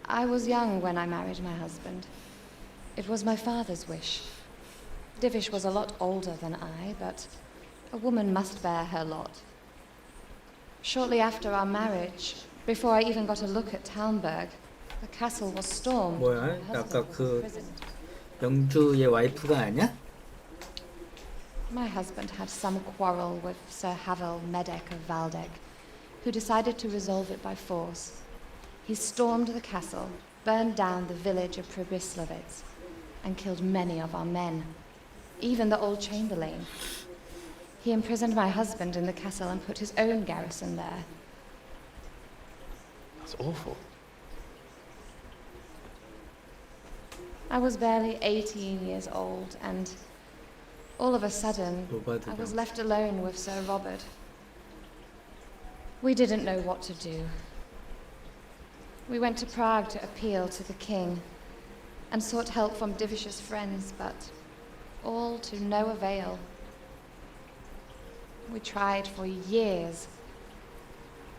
I was young when I married my husband. It was my father's wish. Divish was a lot older than I, but a woman must bear her lot. Shortly after our marriage, before I even got a look at Talmberg, the castle was stormed. 뭐야? and my 아까 husband was 그 imprisoned. 영주의 와이프가 아니야? My husband had some quarrel with Sir Havel Medek of Valdek, who decided to resolve it by force. He stormed the castle, burned down the village of Pribyslavitz, and killed many of our men, even the old chamberlain. He imprisoned my husband in the castle and put his own garrison there. That's awful. I was barely 18 years old, and all of a sudden, I was left alone with Sir Robert. We didn't know what to do. We went to Prague to appeal to the king and sought help from Divish's friends, but all to no avail. We tried for years.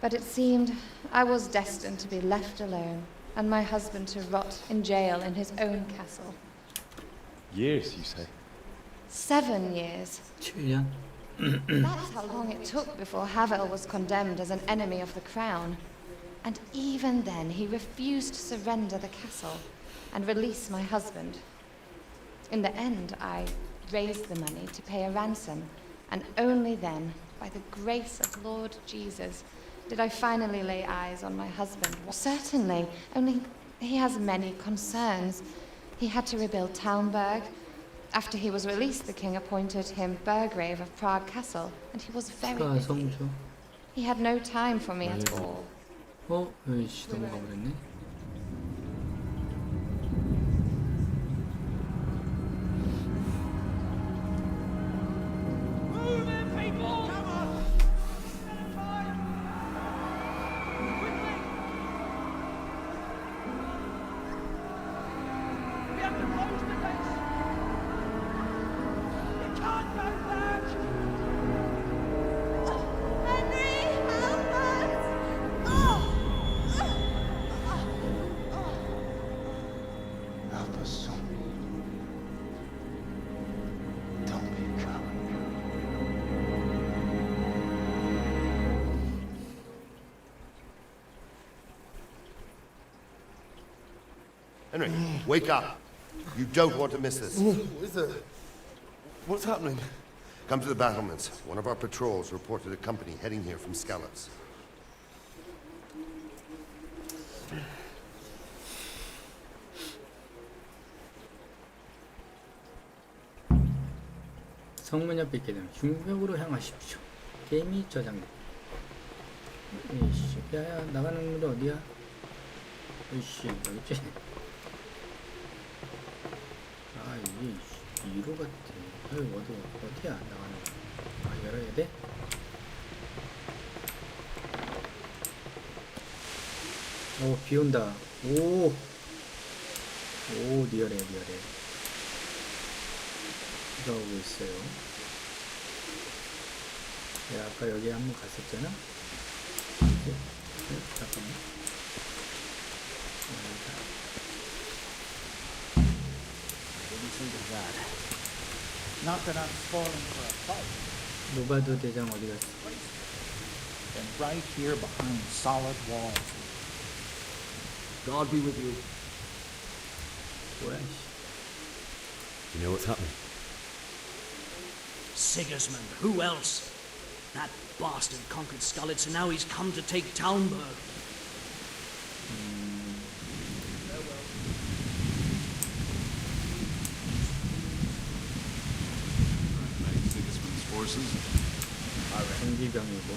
But it seemed I was destined to be left alone, and my husband to rot in jail in his own castle. Years, you say? 7 years. 7년. That's how long it took before Havel was condemned as an enemy of the crown. And even then, he refused to surrender the castle and release my husband. In the end, I raised the money to pay a ransom, and only then, by the grace of Lord Jesus, did I finally lay eyes on my husband. Certainly, only he has many concerns. He had to rebuild Talmberg. After he was released, the king appointed him Burgrave of Prague Castle, and he was very busy. 성주. He had no time for me at all. 에이씨, 넘어가 버렸네. Henry, wake up. You don't want to miss this. What's happening? Come to the battlements. One of our patrols reported a company heading here from Skalitz. 성문 옆에 있게 되면 중벽으로 향하십시오. 게임이 저장돼. 에이씨, 야야, 나가는 건 어디야? 에이씨, 여기지. 아, 이게 2로 같아. 아유, 어디야, 나가는 거. 아, 열어야 돼? 오, 비 온다. 오, 리얼해. 비가 오고 있어요. 내가 아까 여기 한번 갔었잖아? 잠깐만. Not that I'm spoiling for a fight. 노바도 대장 어디 갔어? Been right here behind solid walls. God be with you. 뭐야, You know what's happening? Sigismund, who else? That bastard conquered Skalitz, and now he's come to take Talmberg. Sigismund's forces. 전기병이고.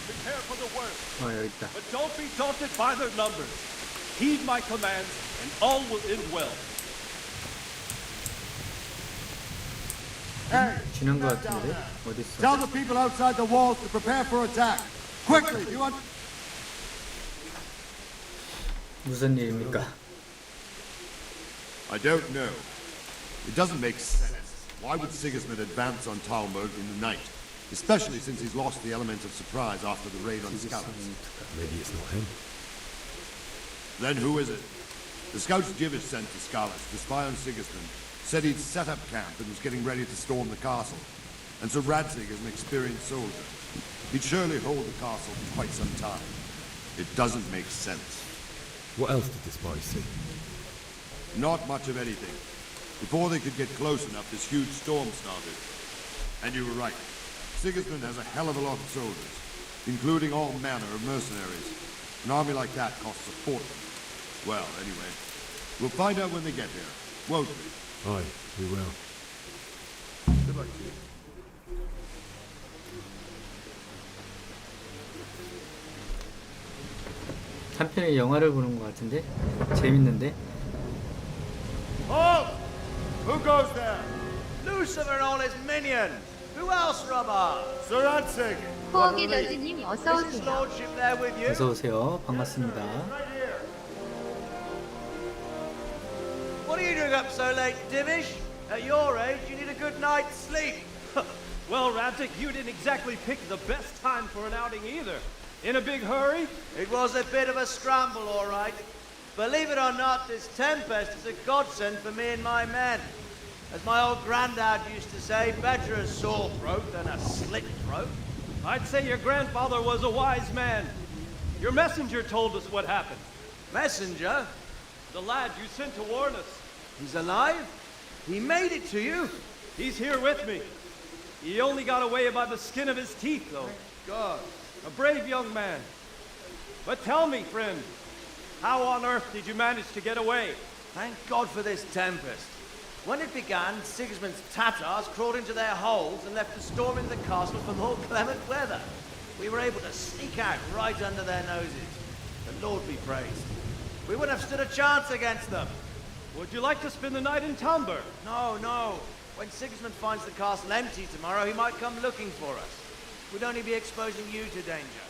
Prepare for the worst. 여기 있다. But don't be daunted by their numbers. Heed my commands, and all will end well. Hey, 지난 거 같은데? 어디 있어? tell the people outside the walls to prepare for attack. Quickly, you want? 무슨 일입니까? I don't know. It doesn't make sense. Why would Sigismund advance on Talmberg in the night? Especially since he's lost the element of surprise after the raid on Skalitz. Maybe it's not him. Then who is it? The scouts Jivish sent to Skalitz to spy on Sigismund said he'd set up camp and was getting ready to storm the castle. And so Radzig is an experienced soldier. He'd surely hold the castle for quite some time. It doesn't make sense. What else did the spies see? Not much of anything. Before they could get close enough, this huge storm started. And you were right. Sigismund has a hell of a lot of soldiers, including all manner of mercenaries. An army like that costs a fortune. Well, anyway, we'll find out when they get here, won't we? Aye, we will. Good luck to you. 한편의 영화를 보는 것 같은데? 재밌는데? Halt! Who goes there? Lucifer and all his minions. Who else, Rubber? Sir Radzig. 포기 저지님 어서 Is his 오세요. lordship there with you? 어서 오세요. 반갑습니다. Right here. What are you doing up so late, Divish? At your age, you need a good night's sleep. Well, Raptic, you didn't exactly pick the best time for an outing either. In a big hurry? It was a bit of a scramble, all right. Believe it or not, this tempest is a godsend for me and my men. As my old granddad used to say, better a sore throat than a slit throat. I'd say your grandfather was a wise man. Your messenger told us what happened. Messenger? The lad you sent to warn us. He's alive? He made it to you? He's here with me. He only got away by the skin of his teeth, though. God. A brave young man. But tell me, friend, how on earth did you manage to get away? Thank God for this tempest. When it began, Sigismund's Tatars crawled into their holes and left the storm in the castle for more clement weather. We were able to sneak out right under their noses. The Lord be praised. We wouldn't have stood a chance against them. Would you like to spend the night in Talmberg? No, no. When Sigismund finds the castle empty tomorrow, he might come looking for us. We'd only be exposing you to danger.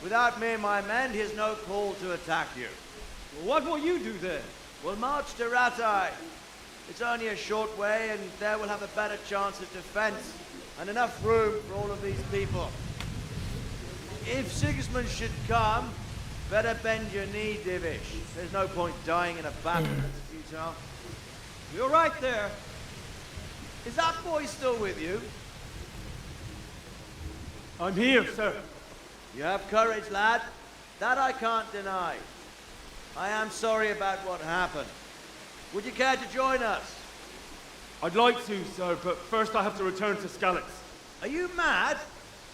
Without me and my men, he has no call to attack you. Well, what will you do then? We'll march to Ratai. It's only a short way, and there we'll have a better chance of defense and enough room for all of these people. If Sigismund should come, better bend your knee, Divish. There's no point dying in a battle that's futile. You're right there. Is that boy still with you? I'm here, sir. You have courage, lad. That I can't deny. I am sorry about what happened. Would you care to join us? I'd like to, sir, but first I have to return to Skalitz. Are you mad?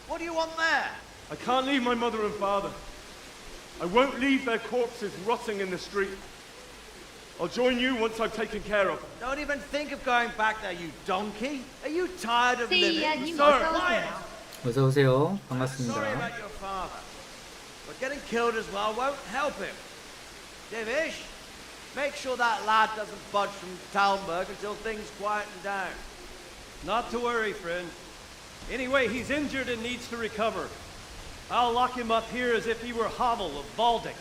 What do you want there? I can't leave my mother and father. I won't leave their corpses rotting in the street. I'll join you once I've taken care of them. Don't even think of going back there, you donkey. Are you tired of living? Sir, 어서 오세요. Sorry 반갑습니다. about your father, but getting killed as well won't help him. Divish, make sure that lad doesn't budge from Talmberg until things quieten down. not to worry, friend. Anyway, he's injured and needs to recover. I'll lock him up here as if he were Hovel of Balding.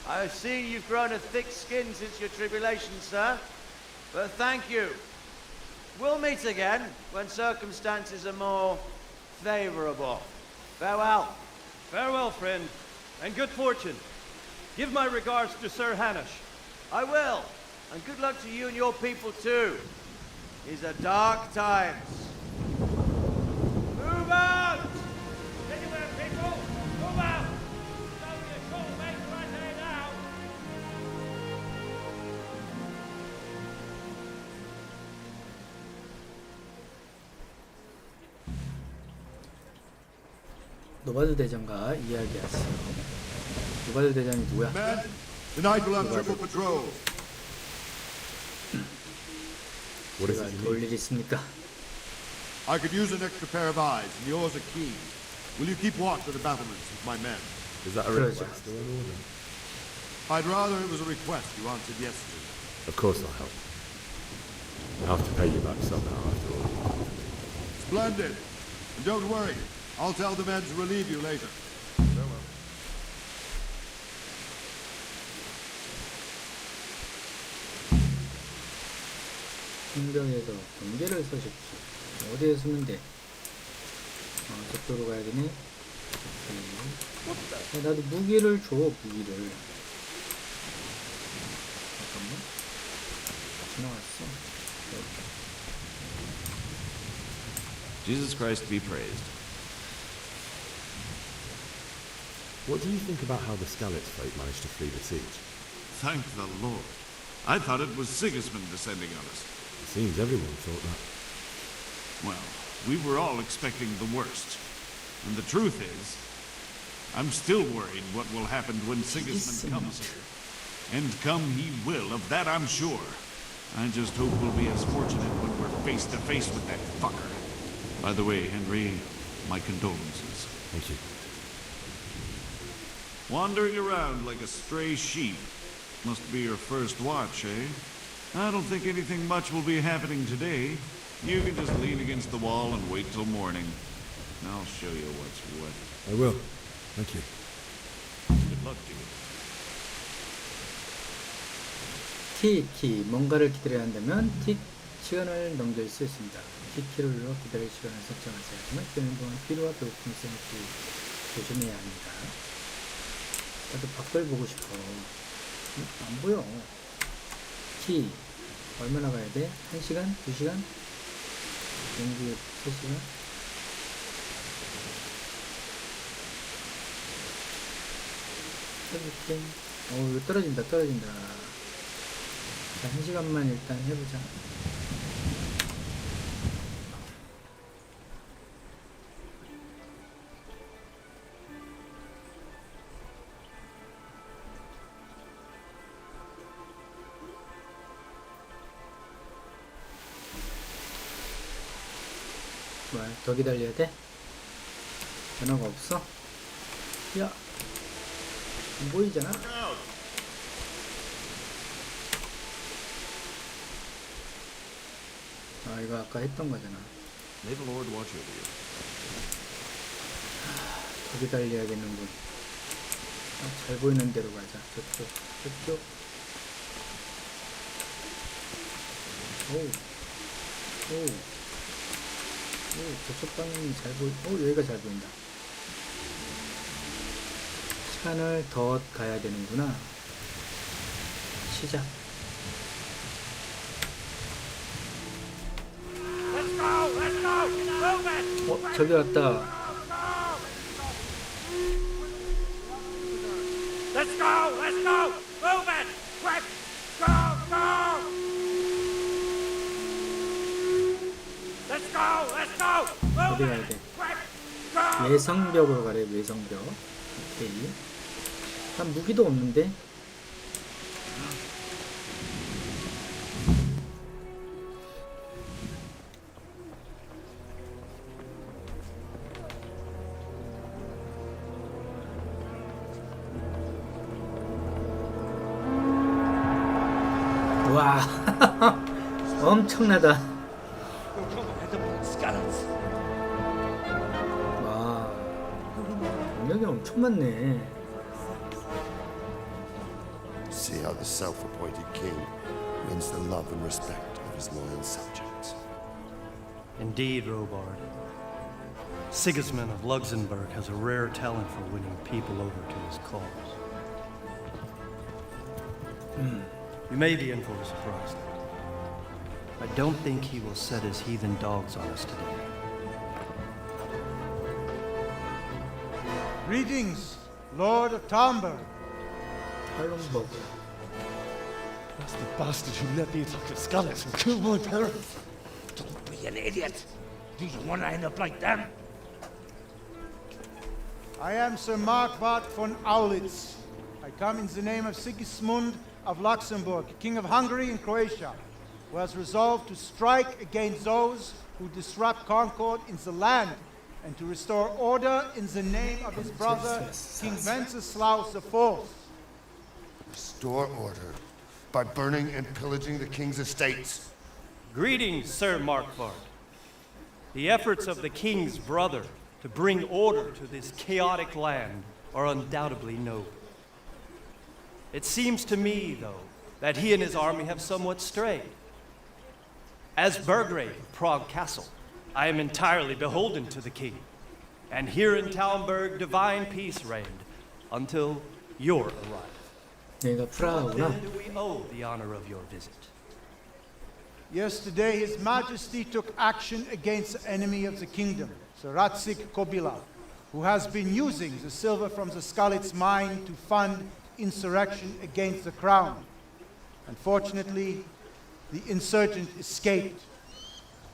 I've seen you've grown a thick skin since your tribulation, sir. But thank you. We'll meet again when circumstances are more favorable. Farewell. Farewell, friend, and good fortune. Give my regards to Sir Hanush. I will. And good luck to you and your people too. These are dark times. Move out! Anywhere, people! Move out! Don't get cold, mate, right there now! 노바드 대장과 이야기하시죠. 노바드 대장이 누구야? Men, tonight we'll have triple patrol. 제가 도울 일 있습니까? I could use an extra pair of eyes, and yours are keen. Will you keep watch of the battlements with my men? Is that a request or an order? I'd rather it was a request you answered yes to. Of course I'll help. I have to pay you back somehow after all. Splendid. And don't worry, I'll tell the men to relieve you later. Farewell. 신병에서 경계를 서십시오. 어디에 서는데? 저쪽으로 가야 되네. 나도 무기를 줘, 무기를. 잠깐만. 지나갔어. Jesus Christ be praised. What do you think about how the Skalitz folk managed to flee the siege? Thank the Lord. I thought it was Sigismund descending on us. It seems everyone thought that. Well, we were all expecting the worst. And the truth is, I'm still worried what will happen when Sigismund comes here. And come he will, of that I'm sure. I just hope we'll be as fortunate when we're face to face with that fucker. By the way, Henry, my condolences. Thank you. Wandering around like a stray sheep. Must be your first watch, eh? I don't think anything much will be happening today. You can just lean against the wall and wait till morning. I'll show you what's what. I will. Thank you. Good luck to you. T, 뭔가를 기다려야 한다면 T 시간을 넘길 수 있습니다. T키를 눌러 기다릴 시간을 설정하세요. 하지만 기다리는 동안 필요와 배고픔이 생기 조심해야 합니다. 나도 밖을 보고 싶어. 안 보여. T 얼마나 가야 돼? 1시간? 2시간? 연기 3시간? 해볼게. 이거 떨어진다. 자, 1시간만 일단 해보자. 뭐야, 더 기다려야 돼? 변화가 없어? 야, 안 보이잖아? 아, 이거 아까 했던 거잖아. May the Lord watch over you. 더 기다려야겠는군. 잘 보이는 데로 가자. 저쪽. 오, 저쪽 방향이 여기가 잘 보인다. 시간을 더 가야 되는구나. 시작. 저기 왔다. Let's go! Move it! Quick! Go! Let's go! 어디 가야 돼? 외성벽으로 가래. 외성벽. 오케이. 난 무기도 없는데. 와, 엄청나다. 와, 능력이 엄청 많네. See how the self-appointed king wins the love and respect of his loyal subjects. Indeed, Robard. Sigismund of Luxembourg has a rare talent for winning people over to his cause. You may be in for a surprise. I don't think he will set his heathen dogs on us today. Greetings, Lord of Talmberg. That's the bastard who led the attack at Skalitz and killed my parents. Don't be an idiot! Do you want to end up like them? I am Sir Markwart von Aulitz. I come in the name of Sigismund of Luxembourg, King of Hungary and Croatia, who has resolved to strike against those who disrupt concord in the land and to restore order in the name of his brother, King Wenceslaus IV. Restore order by burning and pillaging the king's estates. Greetings, Sir Markwart. The efforts of the king's brother to bring order to this chaotic land are undoubtedly noble. It seems to me, though, that he and his army have somewhat strayed. As Burgrave of Prague Castle, I am entirely beholden to the king. And here in Talmberg, divine peace reigned until your arrival. 얘가 프라하구나. Then do we owe the honor of your visit? Yesterday, His Majesty took action against the enemy of the kingdom, Sir Ratzik Kobila, who has been using the silver from the Skalitz mine to fund insurrection against the crown. Unfortunately, the insurgent escaped.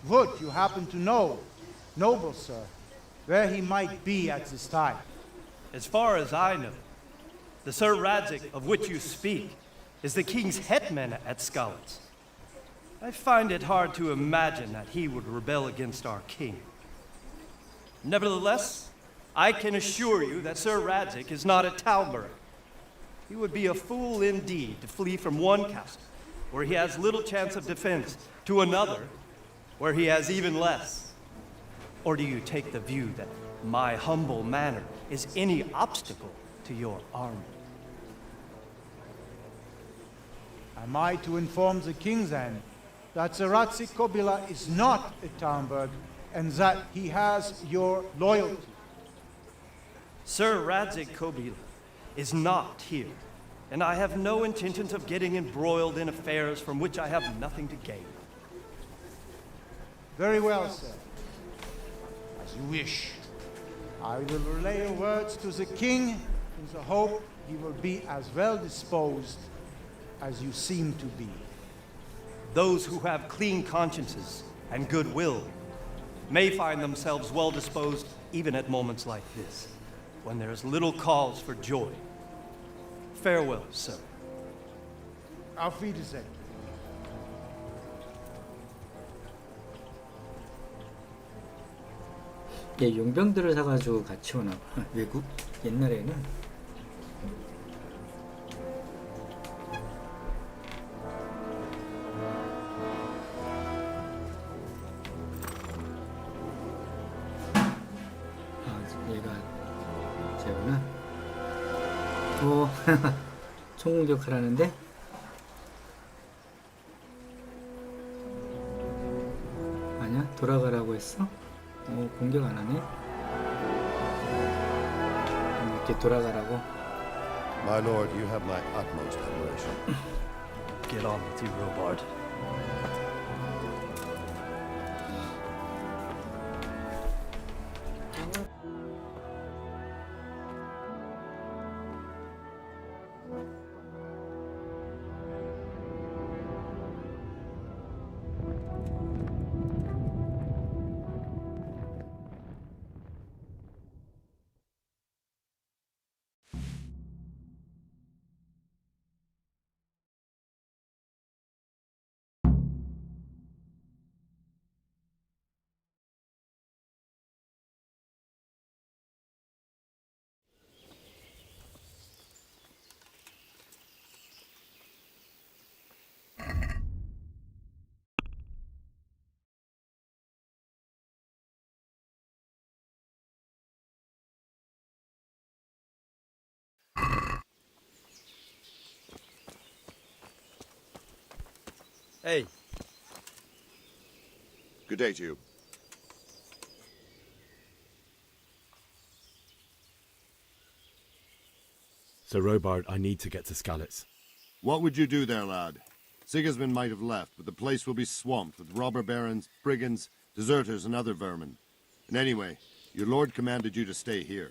Would you happen to know, noble sir, where he might be at this time? As far as I know, the Sir Radzik of which you speak is the king's hetman at Skalitz. I find it hard to imagine that he would rebel against our king. Nevertheless, I can assure you that Sir Radzik is not at Talmberg. He would be a fool indeed to flee from one castle, where he has little chance of defense, to another, where he has even less. Or do you take the view that my humble manner is any obstacle to your army? Am I to inform the king then that Sir Ratzik Kobila is not at Talmberg and that he has your loyalty. Sir Radzik Kobila is not here, and I have no intentions of getting embroiled in affairs from which I have nothing to gain. Very well, sir. As you wish. I will relay your words to the king in the hope he will be as well disposed as you seem to be. Those who have clean consciences and goodwill may find themselves well disposed even at moments like this, when there is little cause for joy. Farewell, sir. Auf Wiedersehen. 얘 용병들을 사가지고 같이 오나 봐. 외국 옛날에는 얘가 쟤구나. 오 총공격하라는데. 아니야 돌아가라고 했어? 공격 안 하네. 이렇게 돌아가라고. My lord, you have my utmost admiration. Get on with you, Robard. Hey. Good day to you. Sir Robard, I need to get to Skalitz. What would you do there, lad? Sigismund might have left, but the place will be swamped with robber barons, brigands, deserters, and other vermin. And anyway, your lord commanded you to stay here.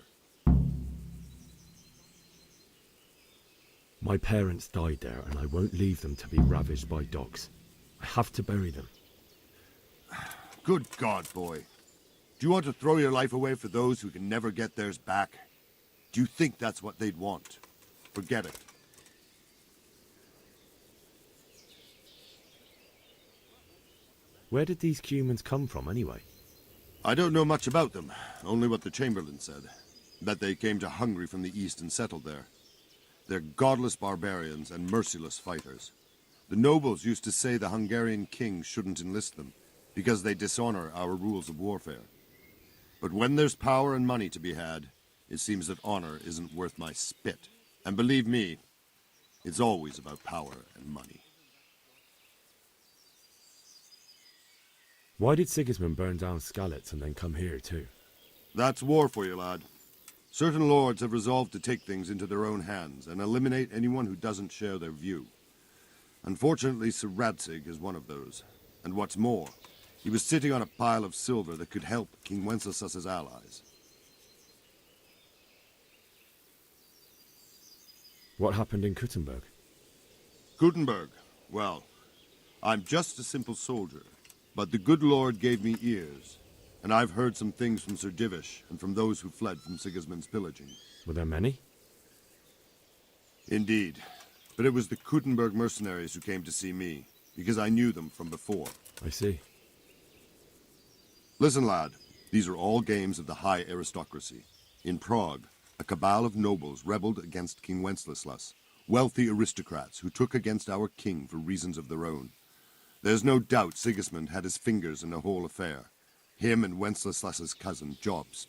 My parents died there, and I won't leave them to be ravaged by dogs. I have to bury them. Good God, boy. Do you want to throw your life away for those who can never get theirs back? Do you think that's what they'd want? Forget it. Where did these humans come from, anyway? I don't know much about them, only what the Chamberlain said. That they came to Hungary from the east and settled there. They're godless barbarians and merciless fighters. The nobles used to say the Hungarian king shouldn't enlist them, because they dishonor our rules of warfare. But when there's power and money to be had, it seems that honor isn't worth my spit. And believe me, it's always about power and money. Why did Sigismund burn down Skalitz and then come here too? That's war for you, lad. Certain lords have resolved to take things into their own hands and eliminate anyone who doesn't share their view. Unfortunately, Sir Radzig is one of those. And what's more, he was sitting on a pile of silver that could help King Wenceslas's allies. What happened in Kuttenberg? Kuttenberg? Well, I'm just a simple soldier, but the good Lord gave me ears, and I've heard some things from Sir Divish and from those who fled from Sigismund's pillaging. Were there many? Indeed. But it was the Kuttenberg mercenaries who came to see me, because I knew them from before. I see. Listen, lad, these are all games of the high aristocracy. In Prague, a cabal of nobles rebelled against King Wenceslas, wealthy aristocrats who took against our king for reasons of their own. There's no doubt Sigismund had his fingers in the whole affair, him and Wenceslas's cousin Jobst.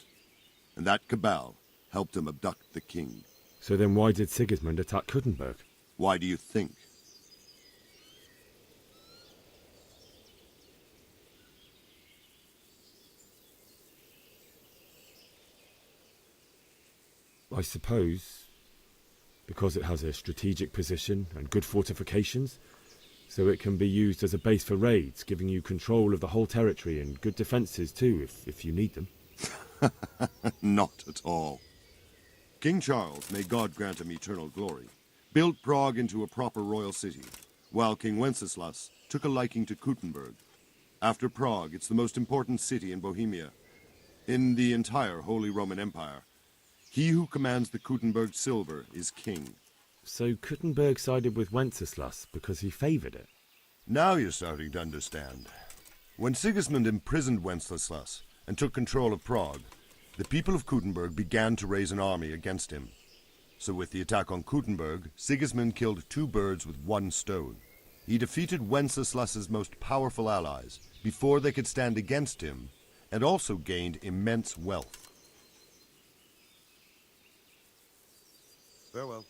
And that cabal helped him abduct the king. So then why did Sigismund attack Kuttenberg? Why do you think? I suppose because it has a strategic position and good fortifications, so it can be used as a base for raids, giving you control of the whole territory and good defences too, if you need them. Not at all. King Charles, may God grant him eternal glory, built Prague into a proper royal city, while King Wenceslas took a liking to Kuttenberg. After Prague, it's the most important city in Bohemia, in the entire Holy Roman Empire. He who commands the Kuttenberg silver is king. So Kuttenberg sided with Wenceslas because he favoured it? Now you're starting to understand. When Sigismund imprisoned Wenceslas and took control of Prague, the people of Kuttenberg began to raise an army against him. So with the attack on Kuttenberg, Sigismund killed 2 birds with 1 stone. He defeated Wenceslas's most powerful allies before they could stand against him, and also gained immense wealth. Farewell.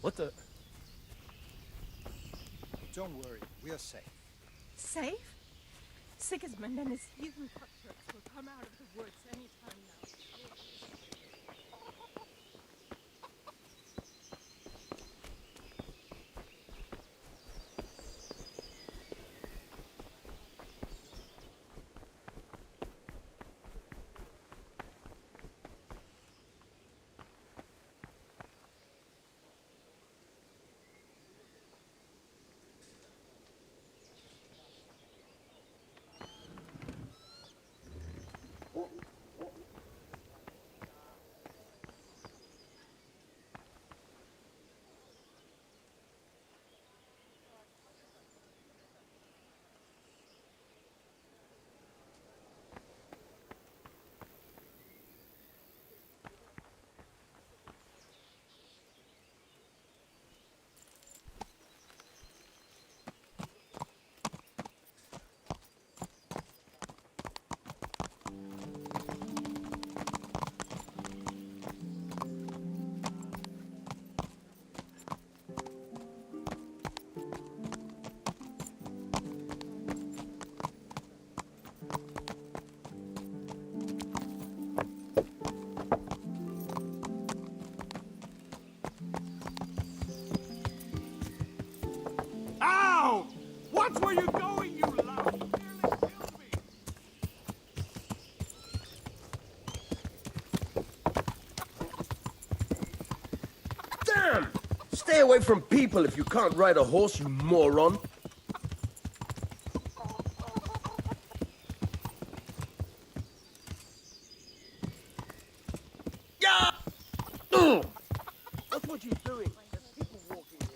What the? Don't worry, we are safe. Safe? Sigismund and his heathen cutthroats will come out of the woods any time now. Watch where you're going, you lout! Damn! Stay away from people if you can't ride a horse, you moron! Yeah! That's what you're doing. There's people walking here.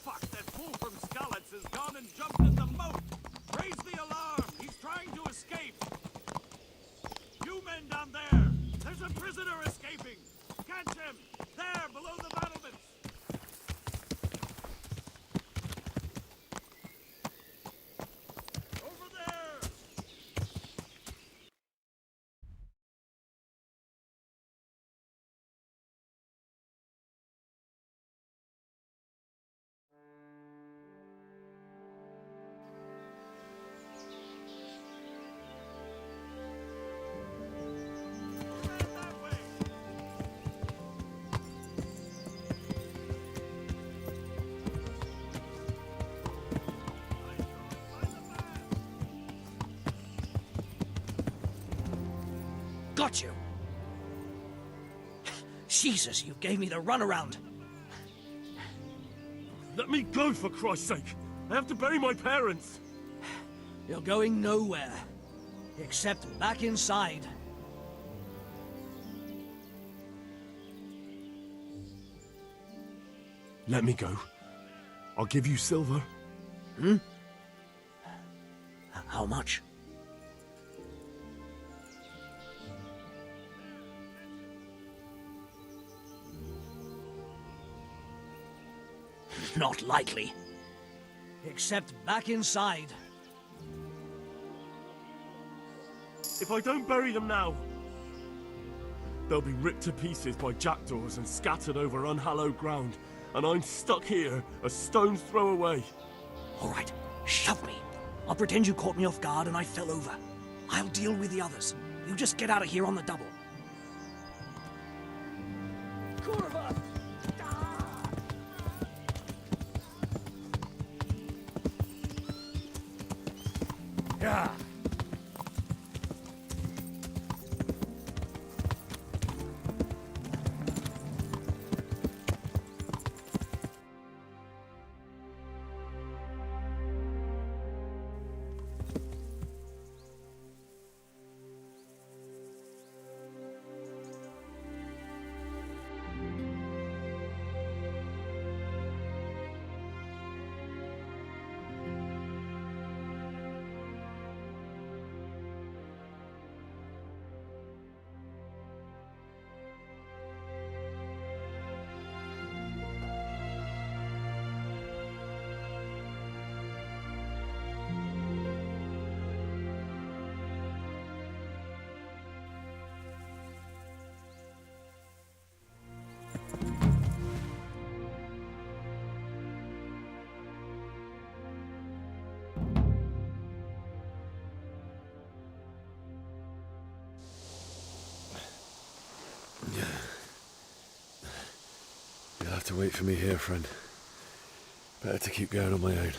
Fuck, that fool from Skalitz has gone and jumped in the moat! Raise the alarm! He's trying to escape! You men down there! There's a prisoner escaping! Catch him! There, below the battlements! Over there! Got you! Jesus, you gave me the runaround! Let me go, for Christ's sake! I have to bury my parents! You're going nowhere. Except back inside. Let me go. I'll give you silver. Hmm? How much? Not likely. Except back inside. If I don't bury them now, they'll be ripped to pieces by jackdaws and scattered over unhallowed ground, and I'm stuck here a stone's throw away. All right, shove me. I'll pretend you caught me off guard and I fell over. I'll deal with the others. You just get out of here on the double. Kurva! Yeah. You'll have to wait for me here, friend. Better to keep going on my own.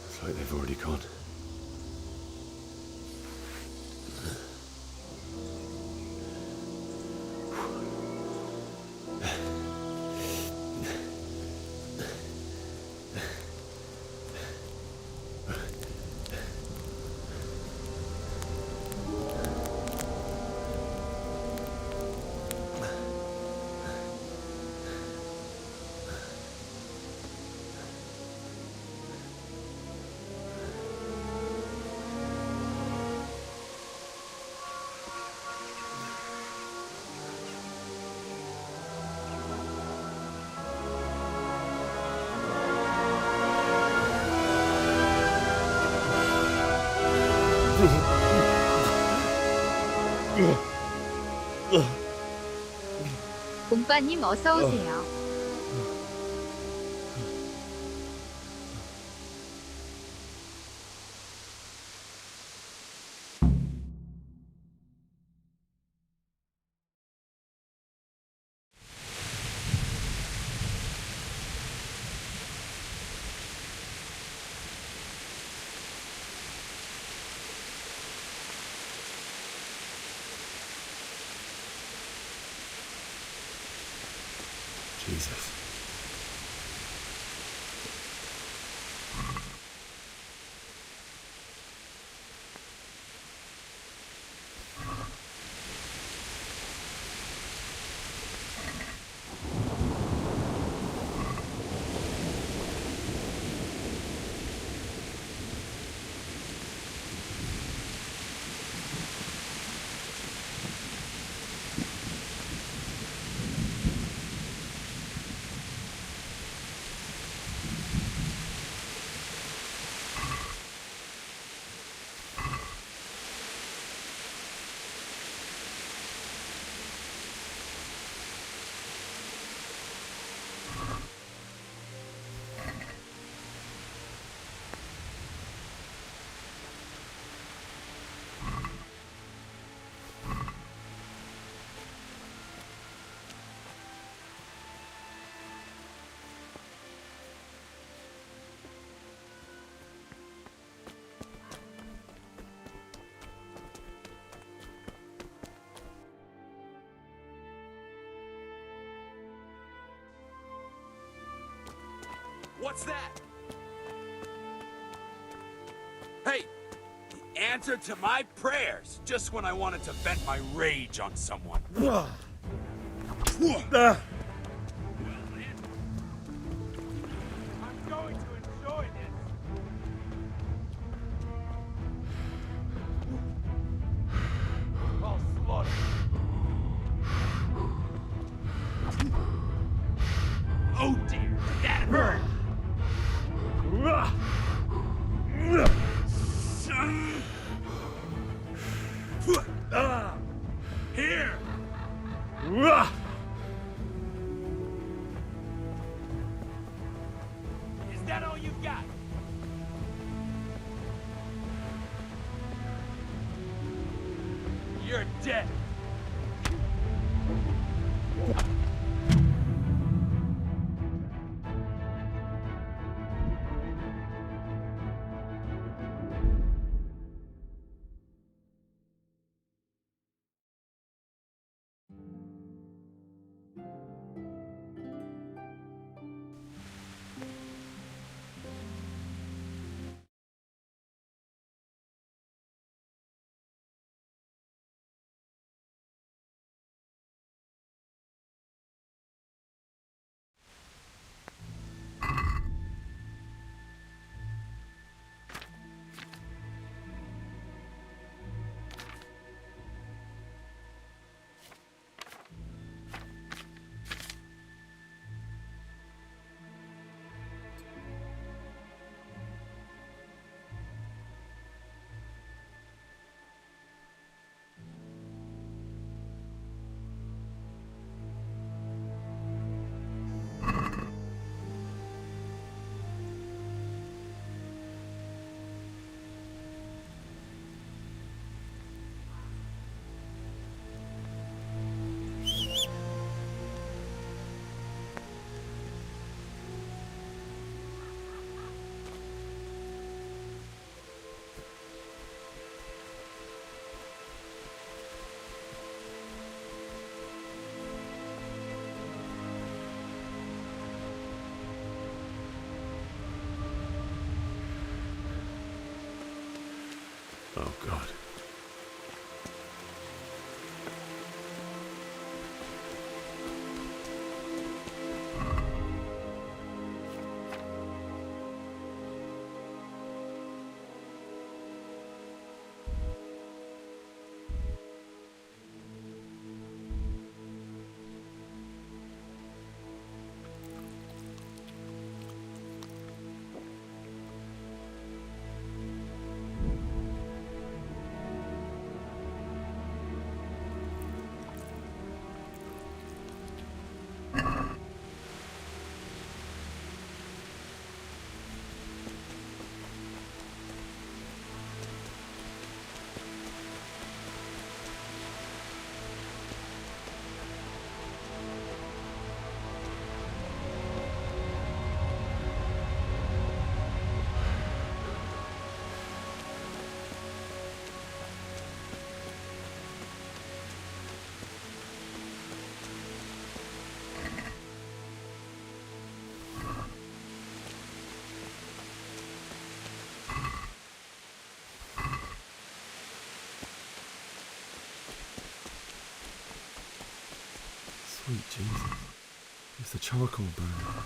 It's like they've already gone. 곰빠님 어서 오세요. Jesus. What's that? Hey, the answer to my prayers, just when I wanted to vent my rage on someone. I'm going to enjoy this. I'll slaughter you. Oh dear, that hurt! Here! Is that all you've got? You're dead. Oh, God. Sweet Jesus. It's the charcoal burner.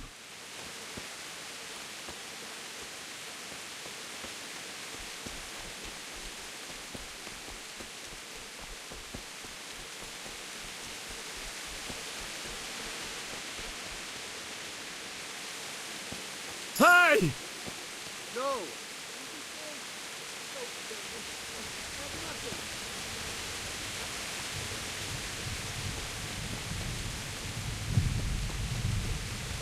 Hey! No!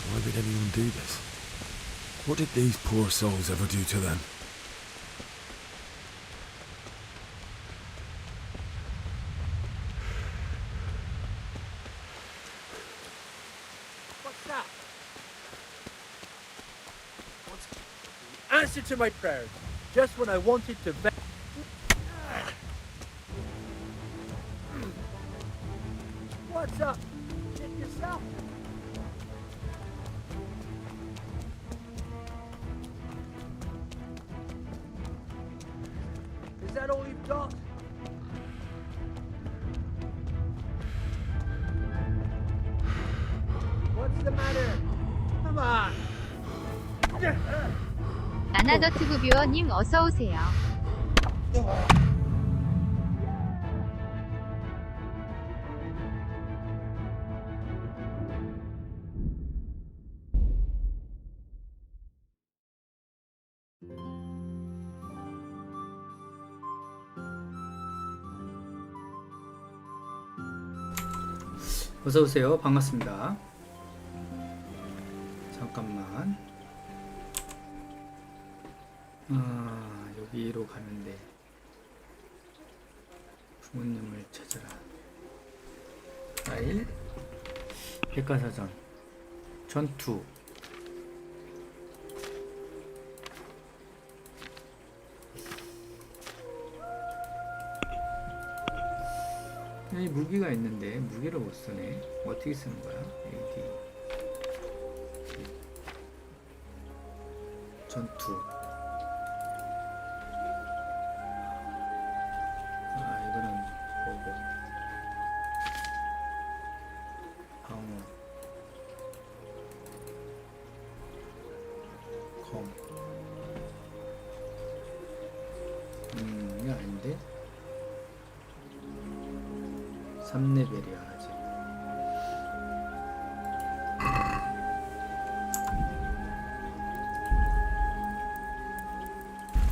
Why would anyone do this? What did these poor souls ever do to them? What's that? What's the answer to my prayers? Just when I wanted to vent. What's up? Shit yourself. that all you've got? What's the matter? Come on. 아나더트 구뷰어님 어서오세요. 어서오세요. 반갑습니다. 잠깐만. 여기로 가는데 부모님을 찾아라. 파일 백과사전 전투. 여기 무기가 있는데 무기를 못 쓰네. 어떻게 쓰는 거야? AD 전투. 이거는 보고 방어 검. 이거 아닌데? 3레벨이야 아직.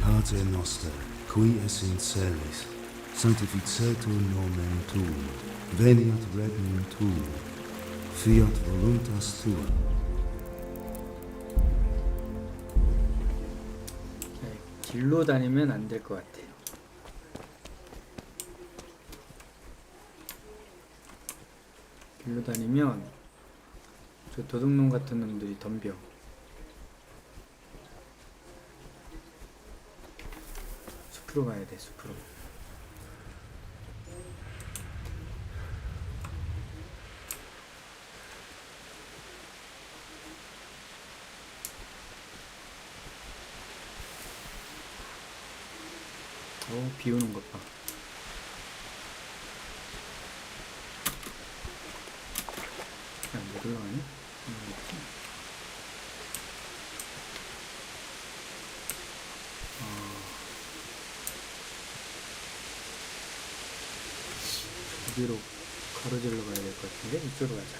Pater noster, qui es in celis, sanctificetur nomen tuum, veniat regnum tuum, fiat voluntas tua. 길로 다니면 안 될 것 같아. 길로 다니면 저 도둑놈 같은 놈들이 덤벼. 숲으로 가야 돼. 숲으로. 비 오는 것 봐. 못 올라가네? 여기로 가로질러 가야 될 것 같은데? 이쪽으로 가자.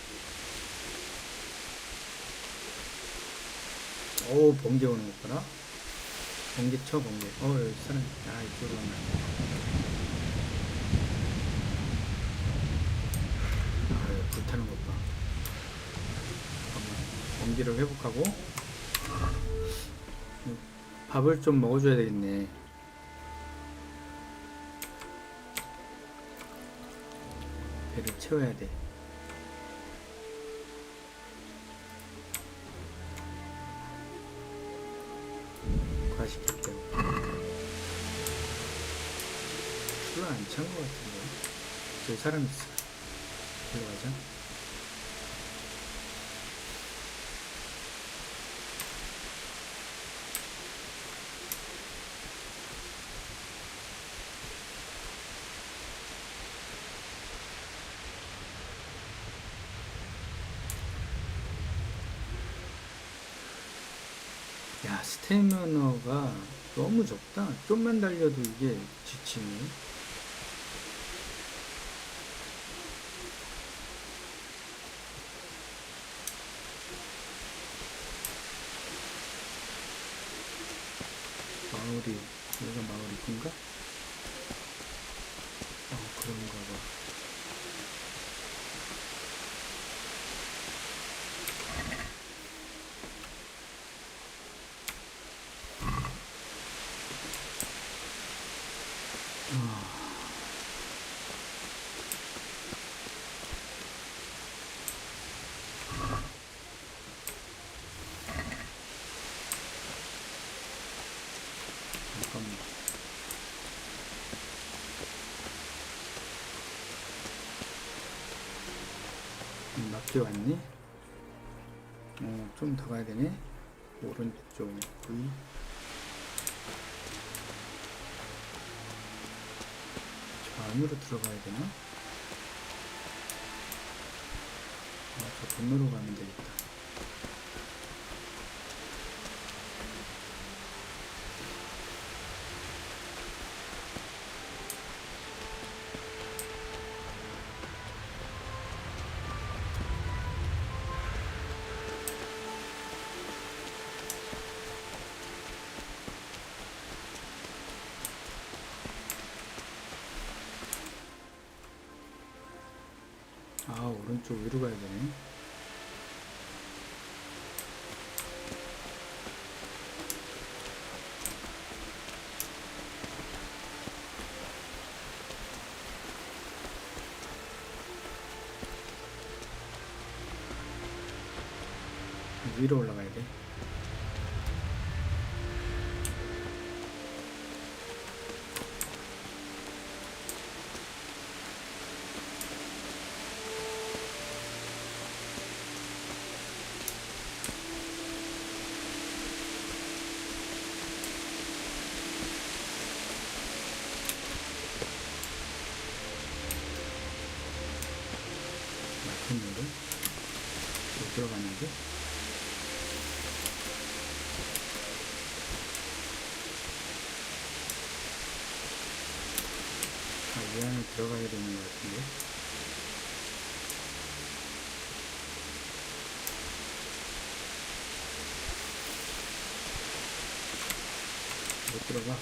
오, 번개 오는 것 봐라. 번개 쳐, 번개. 여기 사람, 이쪽으로 가면 안 돼. 불타는 것 봐. 번개를 회복하고 밥을 좀 먹어줘야 되겠네. 배를 채워야 돼. 과식했대요. 별로 안 찬 것 같은데. 저기 사람 있어. 들어가자. 야, 스태미너가 너무 적다. 좀만 달려도 이게 지치네. 마을이, 여기가 마을 입구인가? 그런가 봐. 잠깐만. 맞게 왔니? 좀 더 가야 되네. 오른쪽 V. 안으로 들어가야 되나? 저 건너로 가면 되겠다. 오른쪽 위로 가야 되네. 위로 올라가야 돼. 막혔는데? 못 들어갔는데? 이 안에 들어가야 되는 것 같은데? 못 들어가.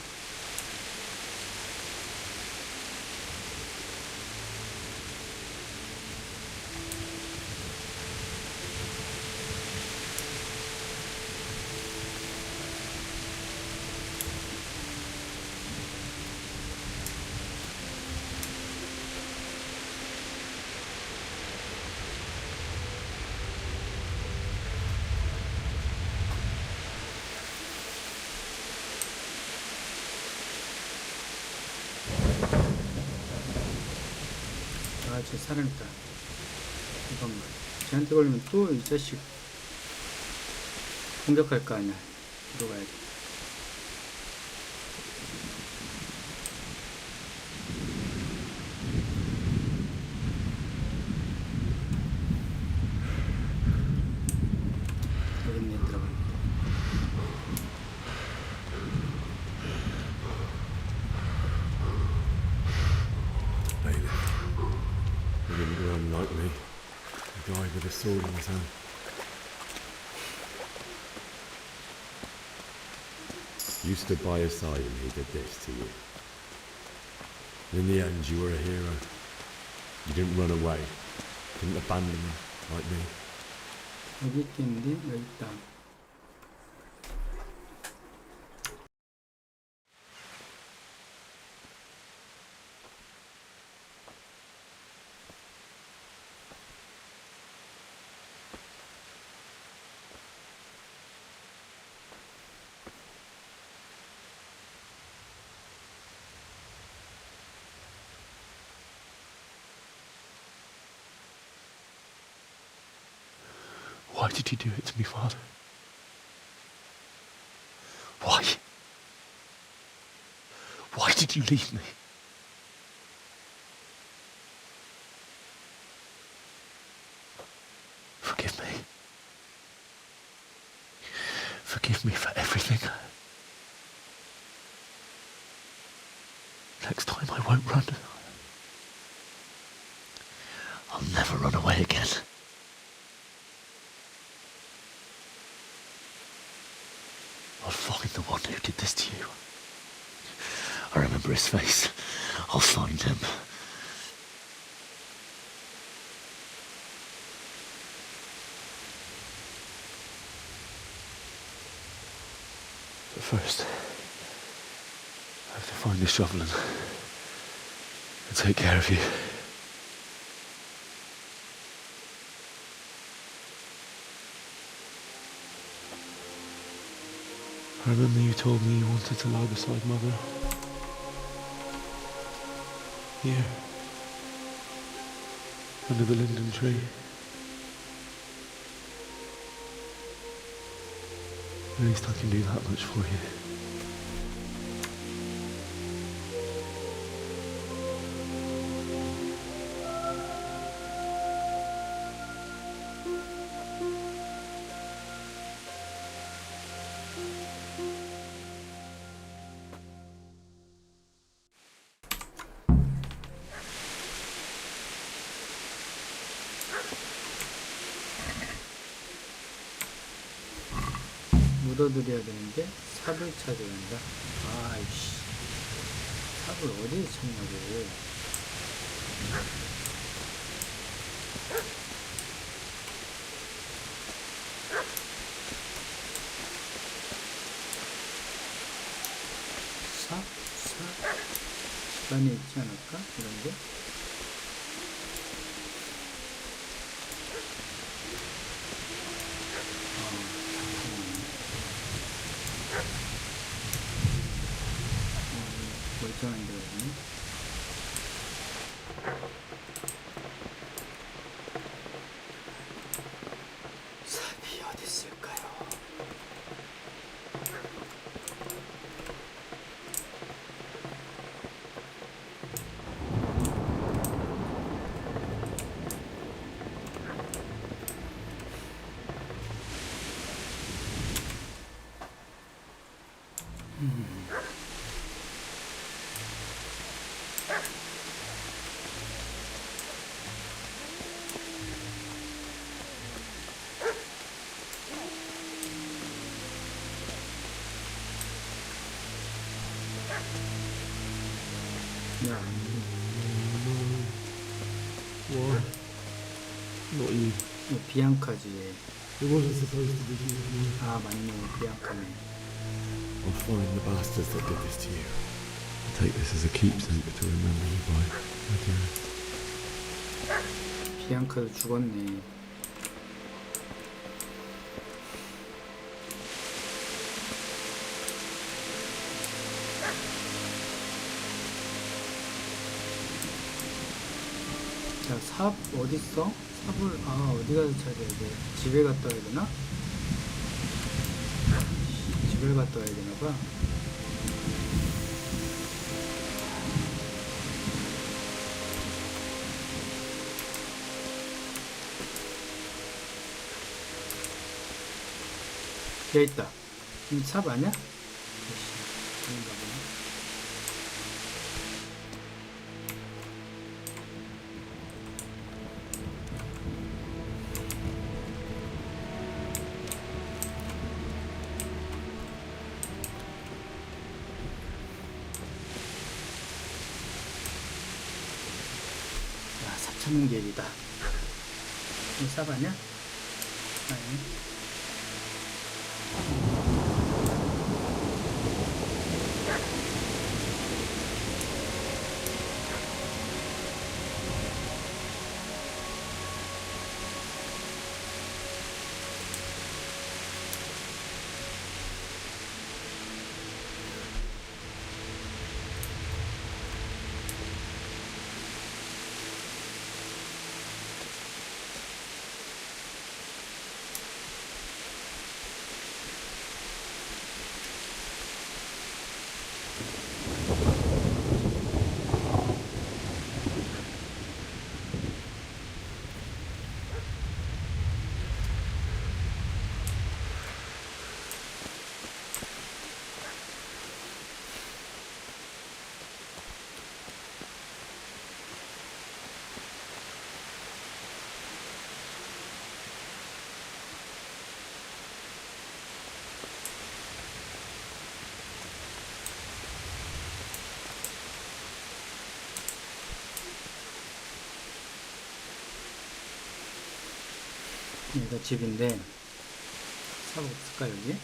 쟤 살아있다. 잠깐만. 쟤한테 걸리면 또 이 자식 공격할 거 아니야. 들어가야 돼. 여기 있네. 들어가. Like me, a guy with a sword in his hand. You stood by his side and he did this to you. In the end, you were a hero. You didn't run away, didn't abandon him like me. 여기 있겠는데? 여기 있다. Why did you do it to me, Father? Why? Why did you leave me? Forgive me. Forgive me for everything. Next time I won't run. I'll never run away again. I'll find the one who did this to you. I remember his face. I'll find him. But first, I have to find this shovel and take care of you. I remember you told me you wanted to lie beside Mother. Here. Under the linden tree. At least I can do that much for you. 얻어드려야 되는데 삽을 찾아야 한다. 아이씨, 삽을 어디에 찾냐고. 삽? 집안에 있지 않을까? 이런데? 멀쩡한 데가 있네. 삽이 어디 있을까요? 야, Why? Not you. 이거 비앙카지. It wasn't supposed to be you. 아, 맞네, 비앙카네. I'll find the bastards that did this to you. I'll take this as a keepsake to remember you by, my dearest. 비앙카도 죽었네. 자, 삽 어딨어? 삽을 어디 가서 찾아야 돼? 집에 갔다 와야 되나? 집에 갔다 와야 되나 봐. 여기 있다. 삽 아니야? 아닌가 보네. 찾는 길이다. 이 삽 아니야? 아니. 여기가 집인데 삽 없을까 여기?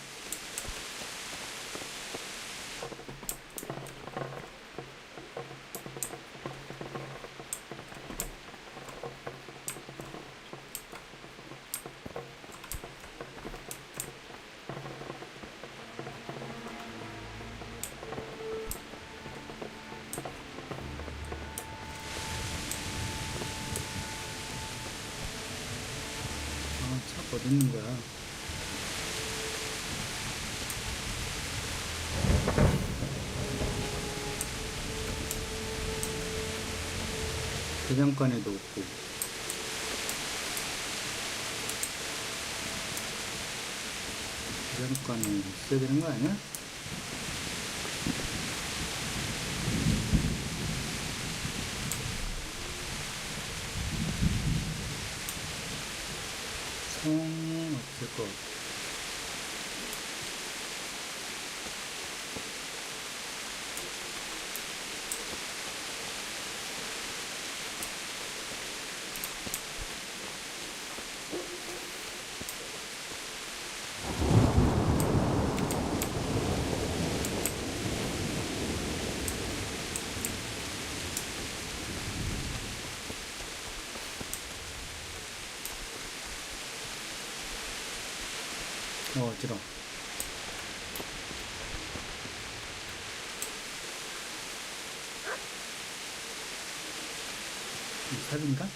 삽 어디 있는 거야? 대장간에도 없고. 대장간에 있어야 되는 거 아니야? 성은 없을 것 같아. 어지러워. 삽인가?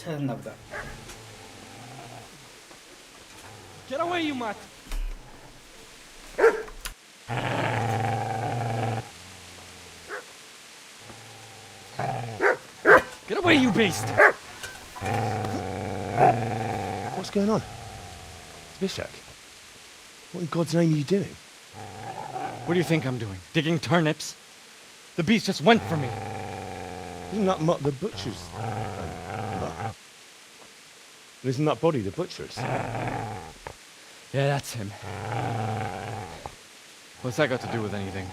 찾았나 보다. Get away, you mutt! Get away, you beast! What's going on? Zbyszek, what in God's name are you doing? What do you think I'm doing? Digging turnips? The beast just went for me. Isn't that Mutt the butcher's? Isn't that body the butcher's? Yeah, that's him. What's that got to do with anything?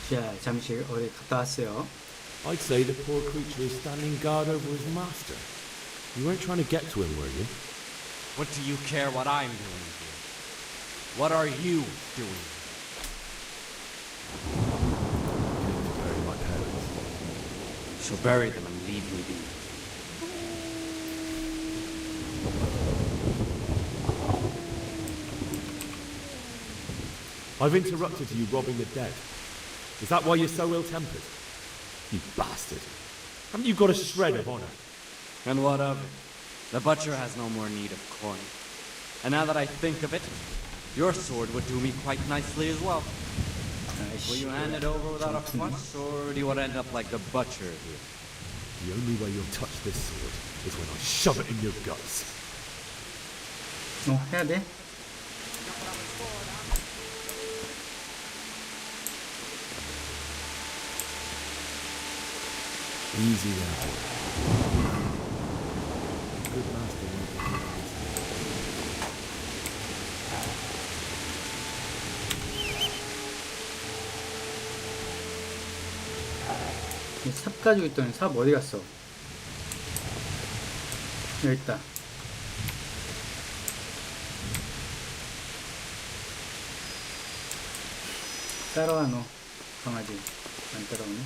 자, 잠시 어디 갔다 왔어요. I'd say the poor creature is standing guard over his master. You weren't trying to get to him, were you? What do you care what I'm doing here? What are you doing? Bury my parents. So bury them and leave me be. I've interrupted you robbing the dead. Is that why you're so ill-tempered? You bastard. Haven't you got a shred of honor? And what of it? The butcher has no more need of coin. And now that I think of it, your sword would do me quite nicely as well. Will you hand it over without a fuss, or do you want to end up like the butcher here? The only way you'll touch this sword is when I shove it in your guts. 해야 돼? Easy now. Good master won't be here. 삽 가지고 있더니 삽 어디 갔어? 여기 있다. 따라와 너 강아지. 안 따라오네.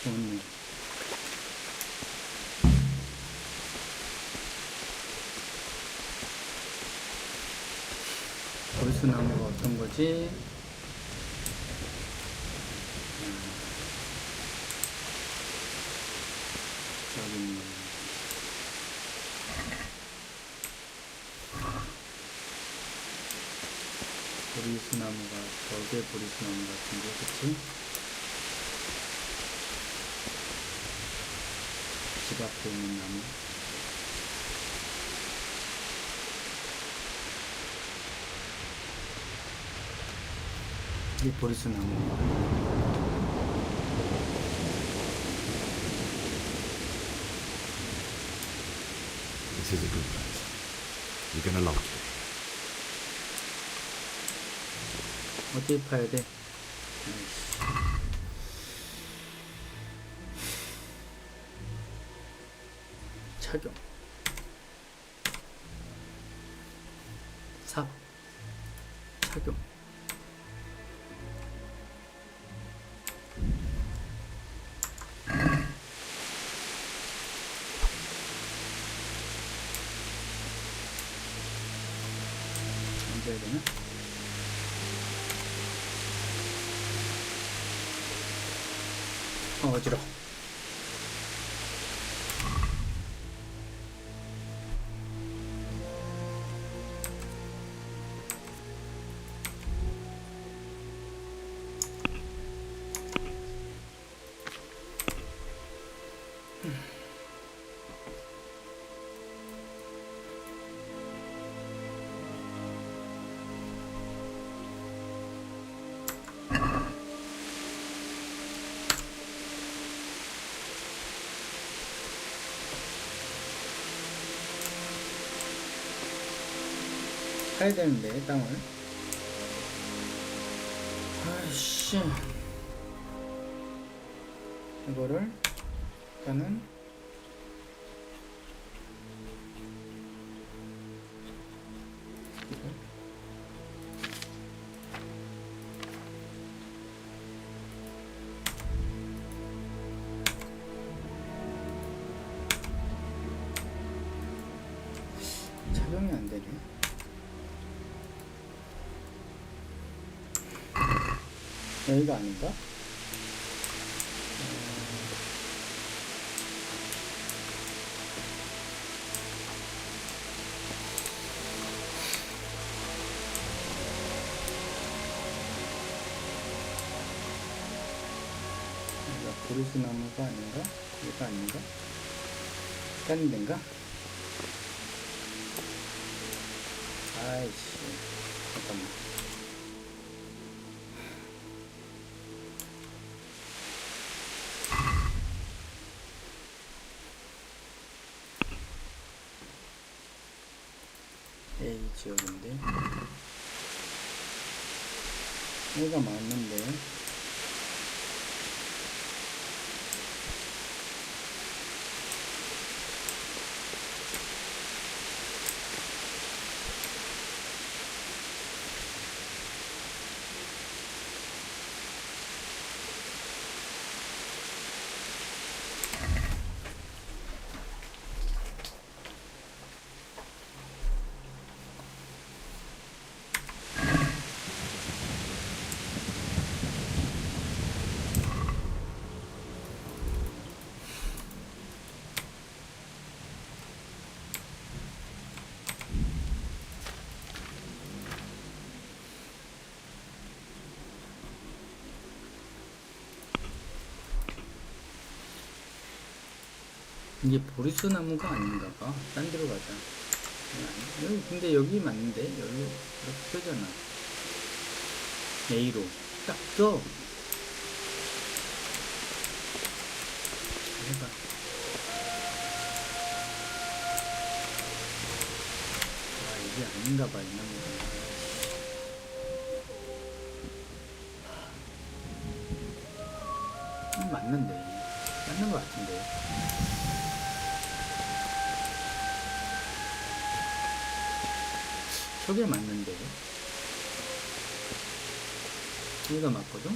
좋네. 벌수나무가 어떤 거지? 여기 있네. 보리수나무가 저게 보리수나무 같은데, 그치? 집 앞에 있는 나무. 이게 보리수나무. This is a good place. You're gonna like it. 어디 파야 돼? 착용. 삽. 착용. 앉아야 되나? 어지러워. 사야 되는데 땅을. 아이씨. 이거를 일단은 이거 착용이 안 되네. 여기가 아닌가? 여기가 보리수나무가 아닌가? 여기가 아닌가? 다른 데인가? 아이씨, 잠깐만. A 지역인데 얘가 맞는데. 이게 보리수 나무가 아닌가 봐. 딴 데로 가자. 여기, 근데 여기 맞는데? 여기 이렇게 펴잖아. A로 딱 써. 해봐. 아, 이게 아닌가 봐, 이 나무가. 맞는데. 맞는 것 같은데. 저게 맞는데. 얘가 맞거든?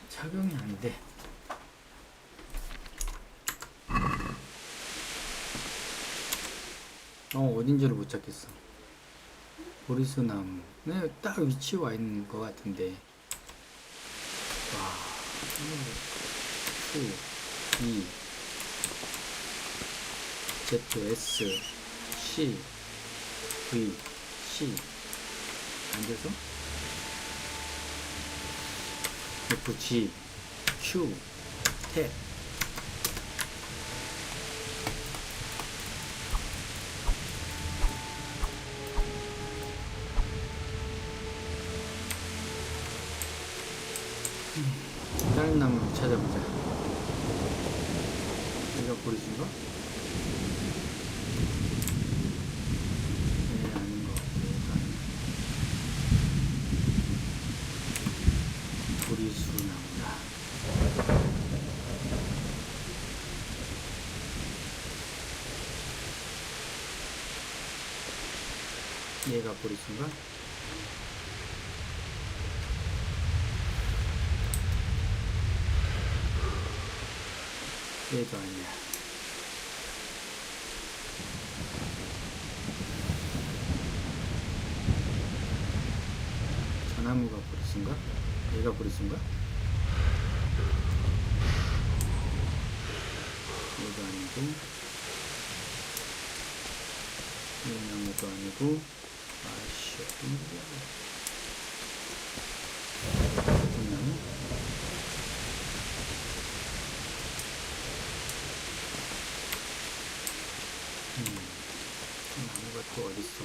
착용이 안 돼. 어딘지를 못 찾겠어. 보리수나무. 네, 딱 위치에 와 있는 것 같은데. 와, Q, E, Z, S, C, V, C. 앉아서? F, G, Q, 탭. 다른 나무 찾아보자. 얘가 보리수인가? 얘 아닌 것 같아. 얘가 보리수 나무다. 얘가 보리수인가? 얘도 아니야. 저 나무가 보리수인가? 얘가 보리수인가? 얘도 아니고, 이 나무도 아니고, 아이씨, 이 나무? 나무가 또 어딨어?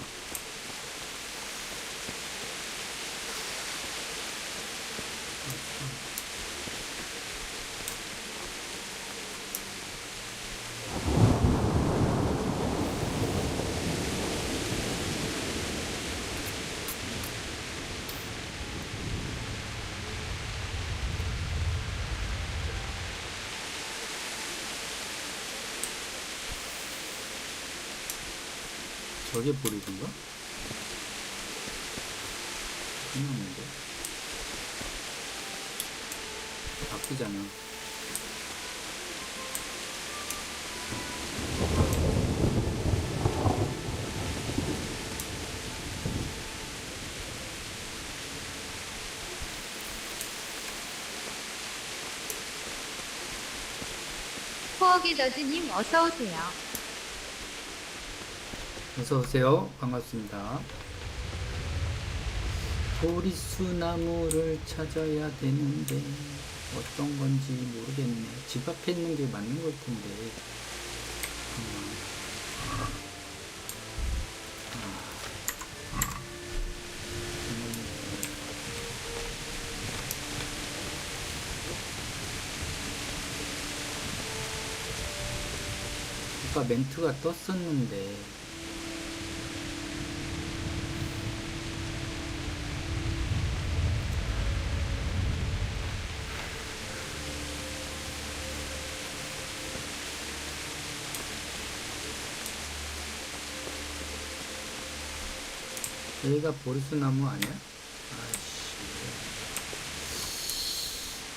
저게 보리던가? 끝났는데 바쁘잖아. 포어게 더즈님 어서오세요. 어서오세요. 반갑습니다. 보리수 나무를 찾아야 되는데 어떤 건지 모르겠네. 집 앞에 있는 게 맞는 걸 텐데. 아까 멘트가 떴었는데 얘가 보리수나무 아니야? 아이씨,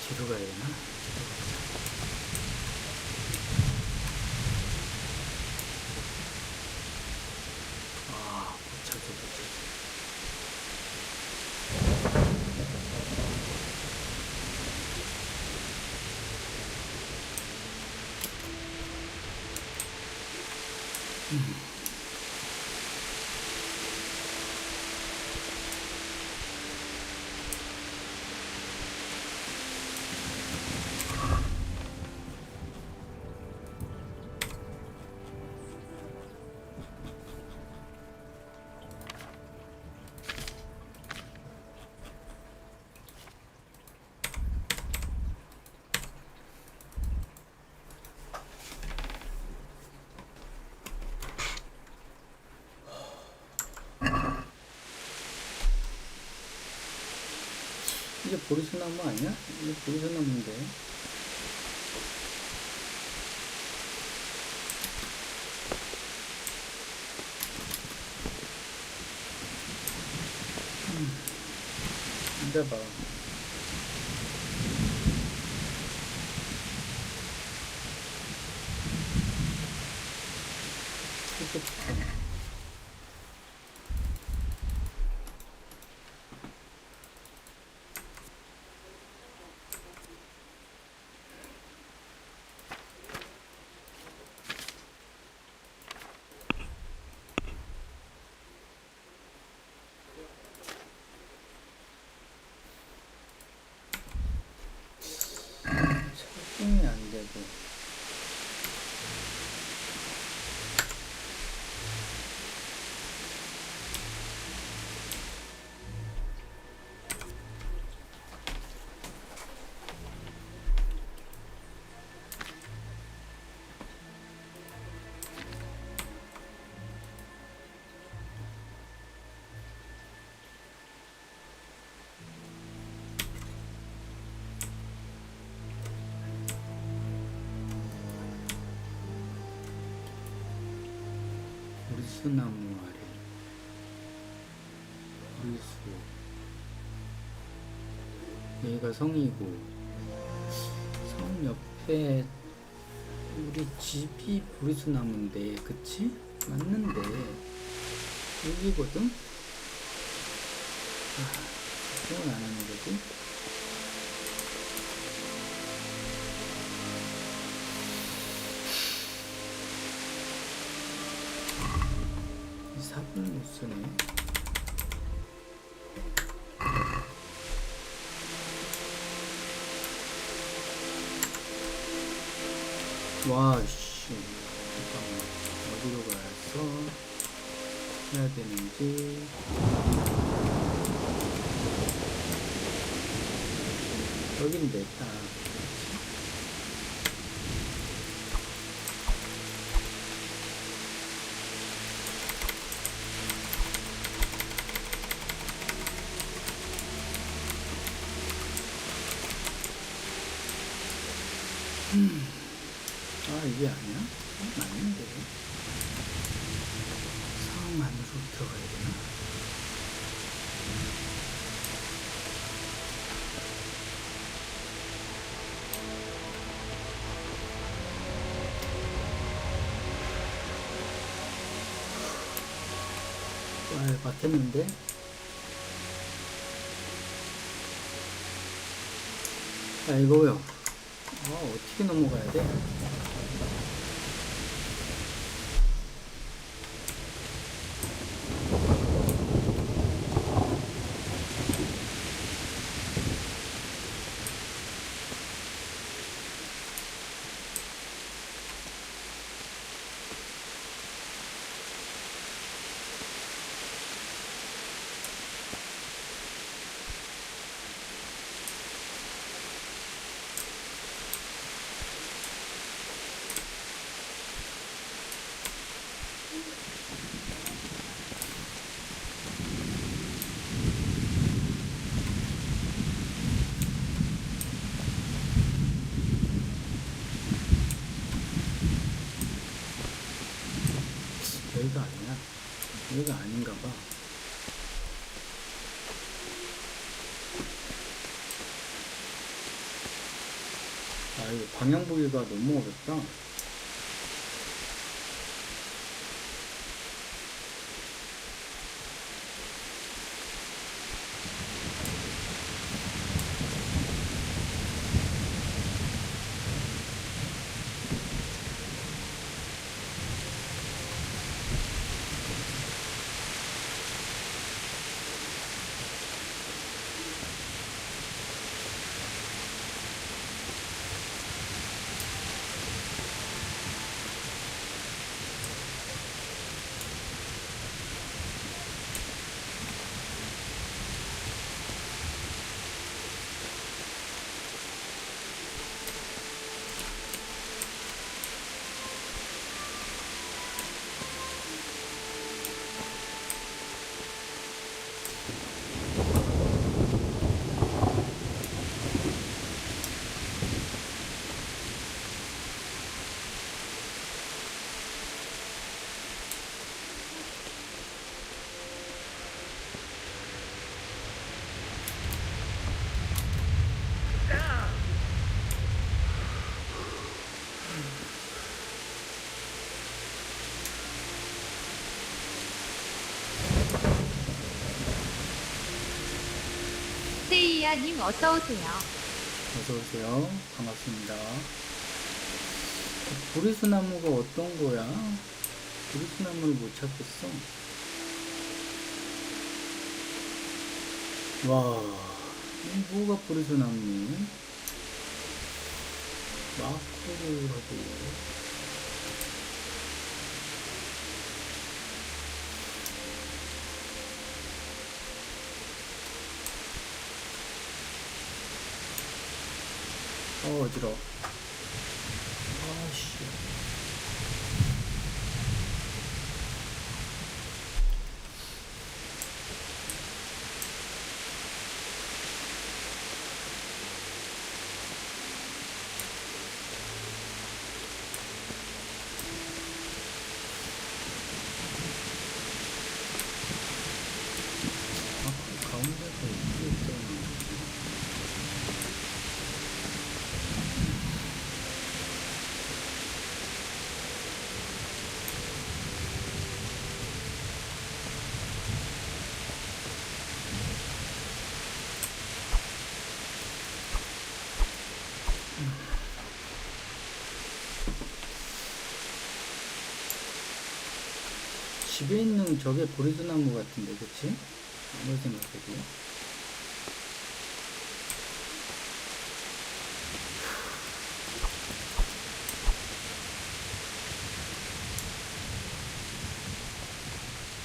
뒤로 가야 되나? 아, 못 찾아. 이게 보리수나무 아니야? 이게 보리수나무인데. 앉아봐. 이렇게 붙어. 적응이 안 되고. 보리수나무 아래. 보리수. 여기가 성이고, 성 옆에 우리 집이 보리수나무인데, 그치? 맞는데, 여기거든? 적응을 안 하는 거지? 삽을 못 쓰네. 와, 씨. 잠깐만. 어디로 가서 해야 되는지. 여긴 냈다. 아, 이게 아니야? 맞는데. 성 들어가야 되나? 맞췄는데? 야, 이거요. 어떻게 넘어가야 돼? 여기가 아니야. 여기가 아닌가 봐. 이거 방향 보기가 너무 어렵다. 세이야님 어서오세요. 어서오세요. 반갑습니다. 보리수나무가 어떤 거야? 보리수나무를 못 찾겠어. 와, 이 뭐가 보리수나무? 마크로라고. 어지러워. 아씨. 가운데서 이게 있잖아. 집에 있는 저게 보리수나무 같은데, 그치? 아무리 생각해도.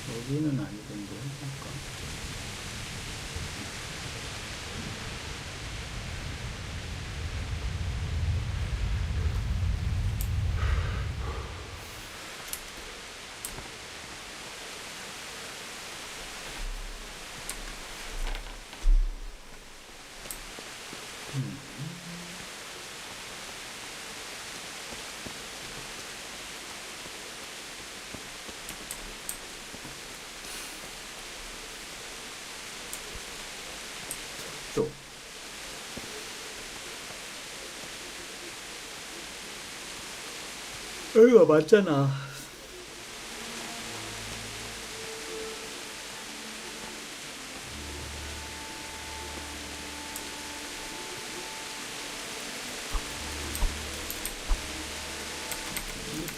여기는 아니던데, 아까. 여기가 맞잖아.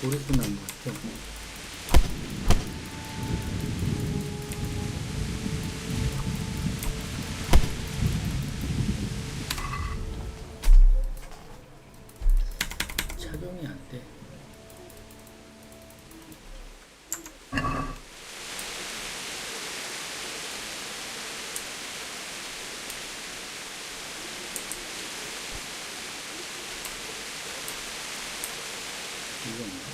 보리수 나온 것 같아. 착용이 안 돼. 이건가?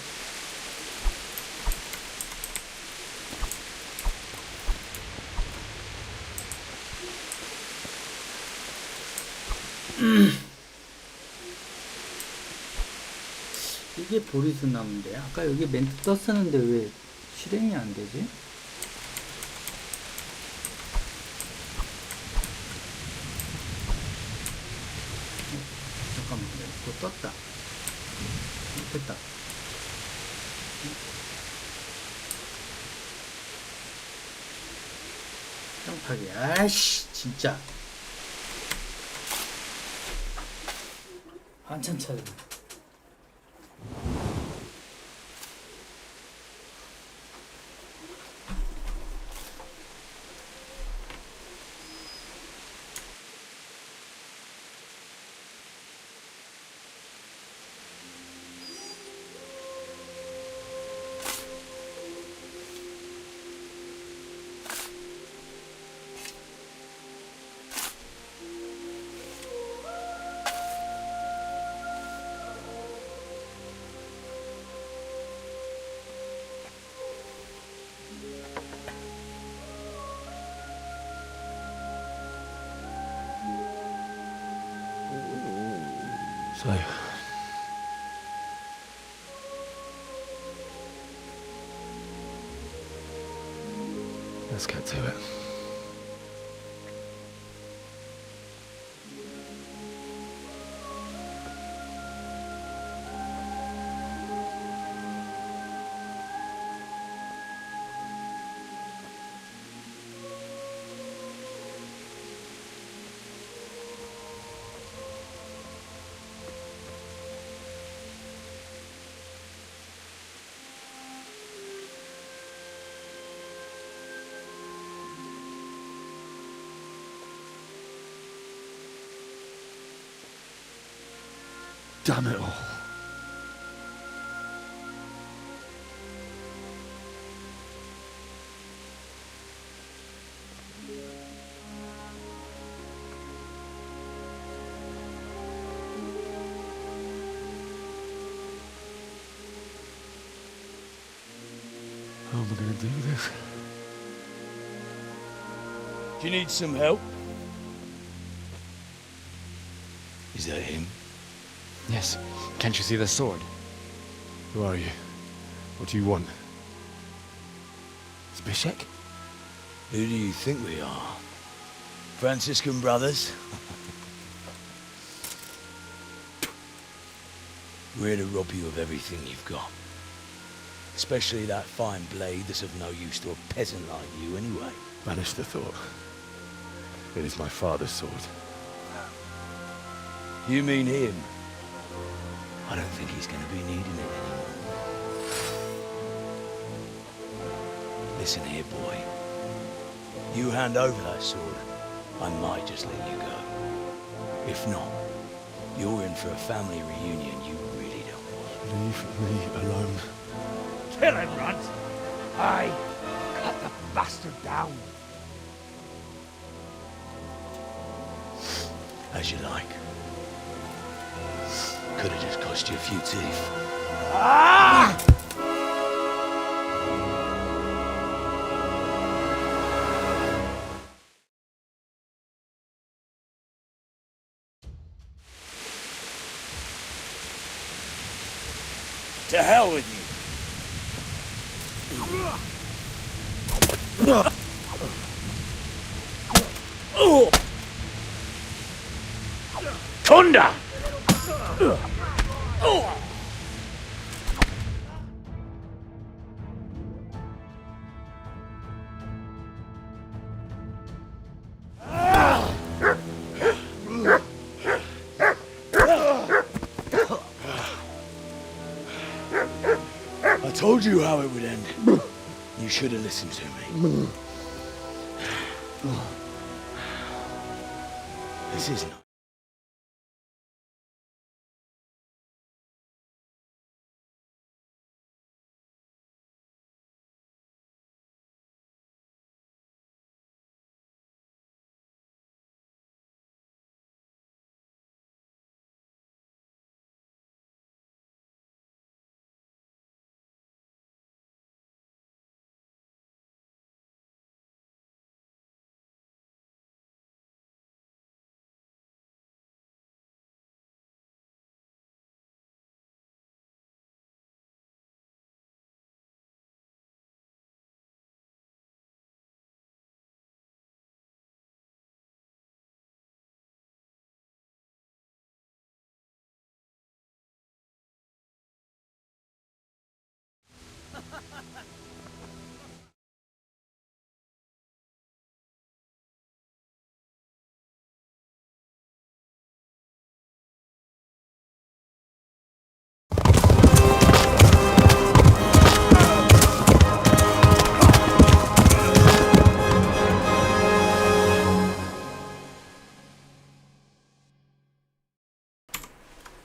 이게 보리수 나무인데 아까 여기 멘트 떴었는데 왜 실행이 안 되지? 잠깐만, 이거 떴다. 됐다. 쌍파기, 아이씨, 진짜. 한참 차려. So, let's get to it. Damn it all. How am I going to do this? Do you need some help? Is that him? Yes. Can't you see the sword? Who are you? What do you want? Zbyszek? Who do you think we are? Franciscan brothers? We're here to rob you of everything you've got. Especially that fine blade that's of no use to a peasant like you anyway. Banish the thought. It is my father's sword. You mean him? I don't think he's going to be needing it anymore. Listen here, boy. You hand over that sword, I might just let you go. If not, you're in for a family reunion you really don't want. Leave me alone. Kill him, Runt! Aye, cut the bastard down. As you like. Could have just cost you a few teeth. Ah! To hell with you. Tonda! told you how it would end. You should have listened to me. This is not.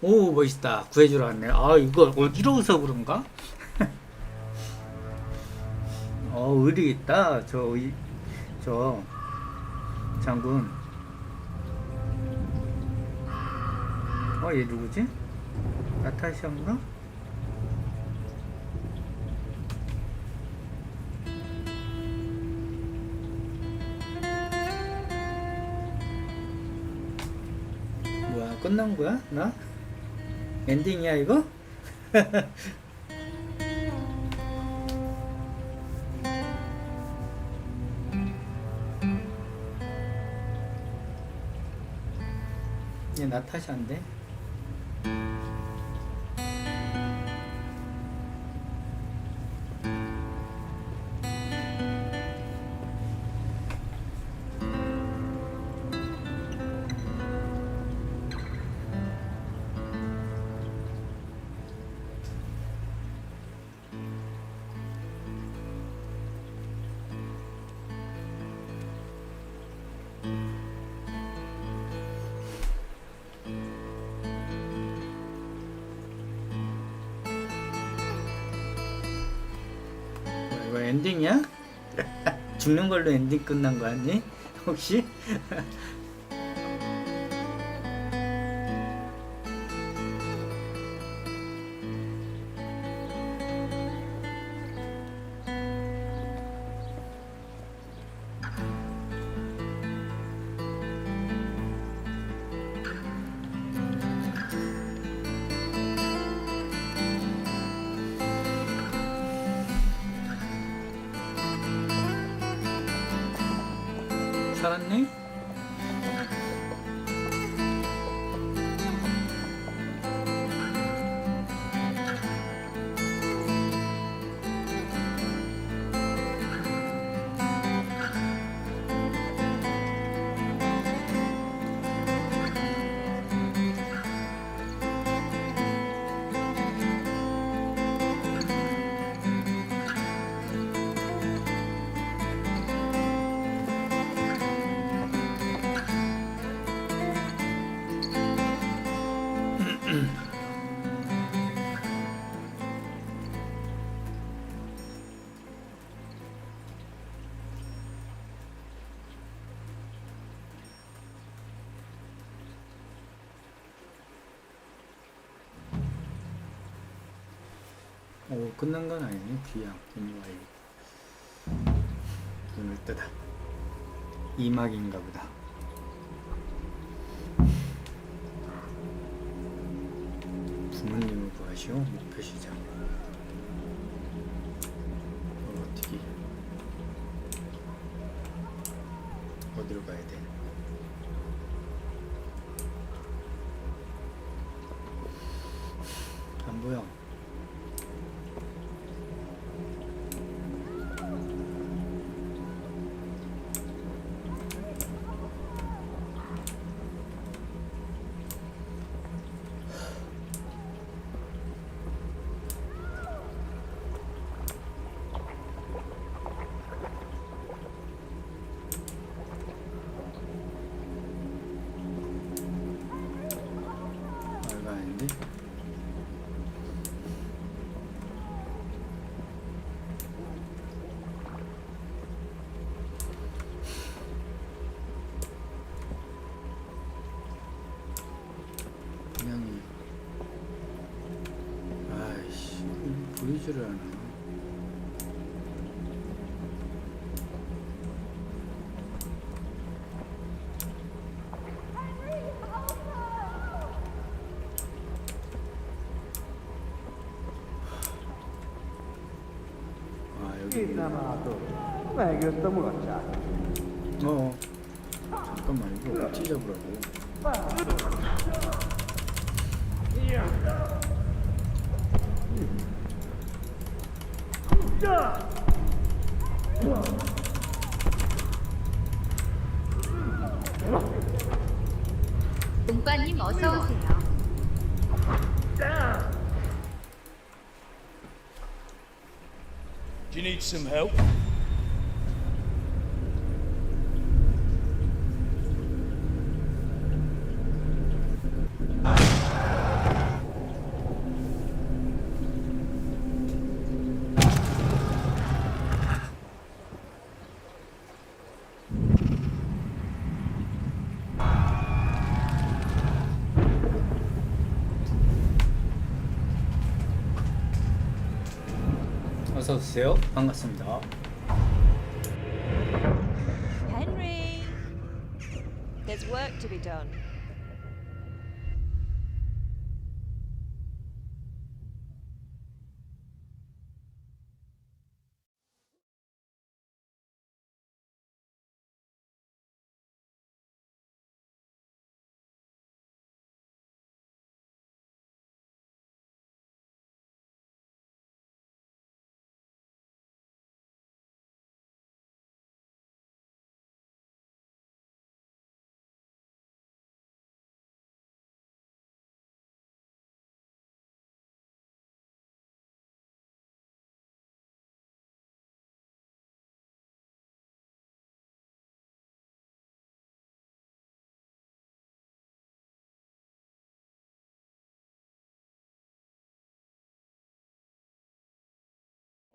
오 멋있다. 구해주러 왔네. 아 이거 어지러워서 그런가? 의리 있다. 저 장군. 얘 누구지? 나타샤인가? 뭐야 끝난 거야? 나? 엔딩이야 이거? 얘 나타샤인데? 이거 엔딩이야? 죽는 걸로 엔딩 끝난 거 아니? 혹시? 살았니? 오 끝난 건 아니네. 귀향 인와이 눈을 뜨다. 이막인가 보다. 부모님을 구하시오. 목표 시작. 어떻게 어디로 가야 돼? 안 보여. 아닌데? 그냥 아이씨 보이지를 않아. 잠깐만 이거 어떻게 잡으라고? 동빠님 어서 오세요. Do you need some help? 어서 오세요. 반갑습니다. Henry, there's work to be done.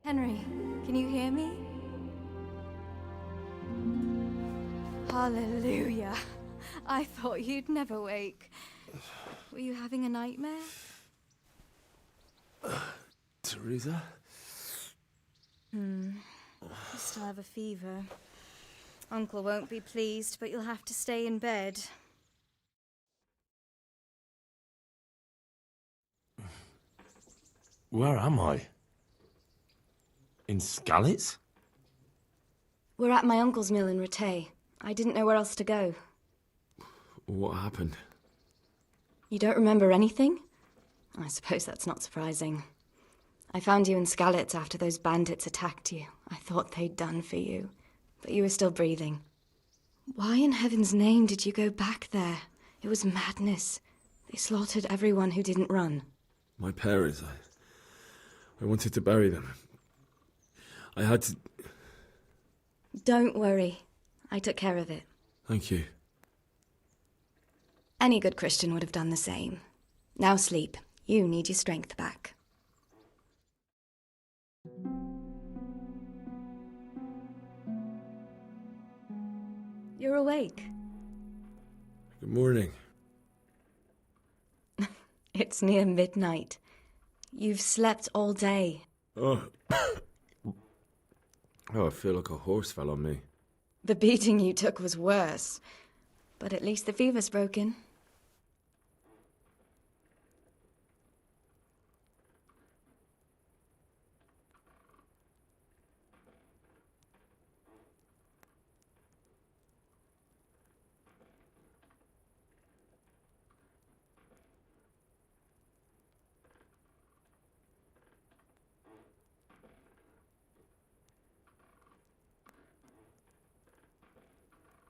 Henry, can you hear me? Hallelujah. I thought you'd never wake. Were you having a nightmare? Teresa? You still have a fever. Uncle won't be pleased, but you'll have to stay in bed. Where am I? In Skalitz? We're at my uncle's mill in Rattay. I didn't know where else to go. What happened? You don't remember anything? I suppose that's not surprising. I found you in Skalitz after those bandits attacked you. I thought they'd done for you, but you were still breathing. Why in heaven's name did you go back there? It was madness. They slaughtered everyone who didn't run. My parents, I wanted to bury them. I had to... Don't worry. I took care of it. Thank you. Any good Christian would have done the same. Now sleep. You need your strength back. You're awake. Good morning. It's near midnight. You've slept all day. Oh. Oh, I feel like a horse fell on me. The beating you took was worse. But at least the fever's broken.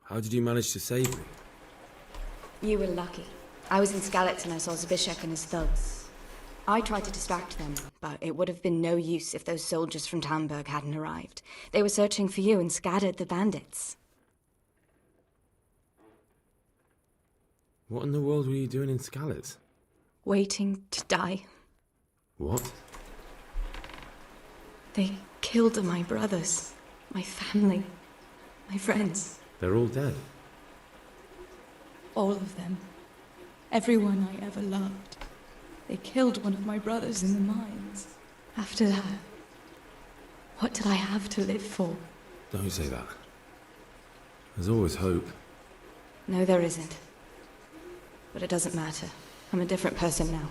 How did you manage to save me? You were lucky. I was in Skalitz and I saw Zbyszek and his thugs. I tried to distract them, but it would have been no use if those soldiers from Tamburg hadn't arrived. They were searching for you and scattered the bandits. What in the world were you doing in Skalitz? waiting to die. What? They killed my brothers, my family, my friends. They're all dead. All of them. Everyone I ever loved. They killed one of my brothers in the mines. After that, what did I have to live for? Don't say that. There's always hope. No, there isn't. But it doesn't matter. I'm a different person now.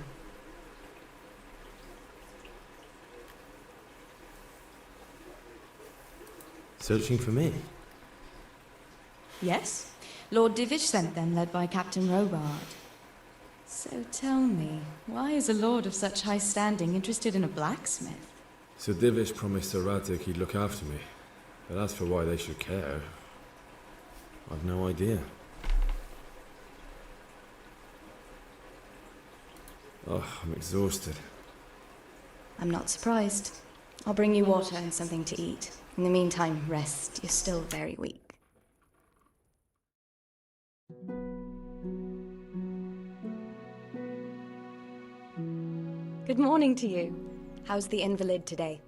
Searching for me? Yes. Lord Divish sent them, led by Captain Robard. So tell me, why is a lord of such high standing interested in a blacksmith? Sir Divish promised Sir Radek he'd look after me. But as for why they should care, I've no idea. Oh, I'm exhausted. I'm not surprised. I'll bring you water and something to eat. In the meantime, rest. You're still very weak. Good morning to you. How's the invalid today?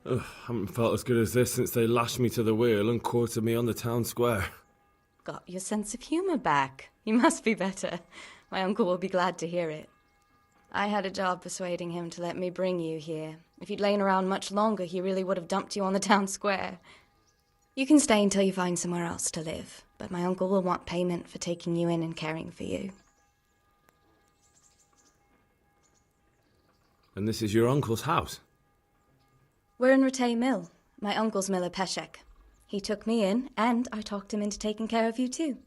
Ugh, haven't felt as good as this since they lashed me to the wheel and quartered me on the town square. Got your sense of humour back. You must be better. My uncle will be glad to hear it. I had a job persuading him to let me bring you here. If you'd lain around much longer, he really would have dumped you on the town square. You can stay until you find somewhere else to live, but my uncle will want payment for taking you in and caring for you. And this is your uncle's house? We're in Ratay Mill. My uncle's miller Peshek. He took me in, and I talked him into taking care of you too.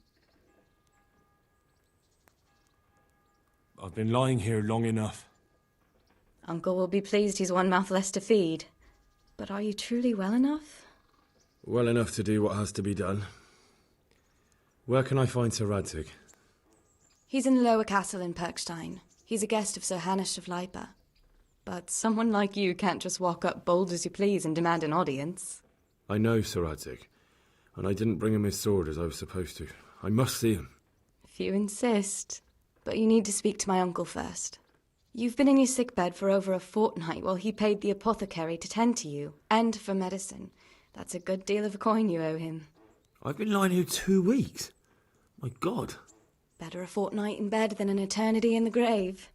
I've been lying here long enough. Uncle will be pleased he's one mouth less to feed. But are you truly well enough? Well enough to do what has to be done. Where can I find Sir Radek? He's in the lower castle in Perkstein. He's a guest of Sir Hanush of Leipa. But someone like you can't just walk up bold as you please and demand an audience. I know Sir Radek, and I didn't bring him his sword as I was supposed to. I must see him. If you insist. But you need to speak to my uncle first. You've been in your sickbed for over a fortnight while he paid the apothecary to tend to you, and for medicine. That's a good deal of coin you owe him. I've been lying here 2 weeks. My God. Better a fortnight in bed than an eternity in the grave.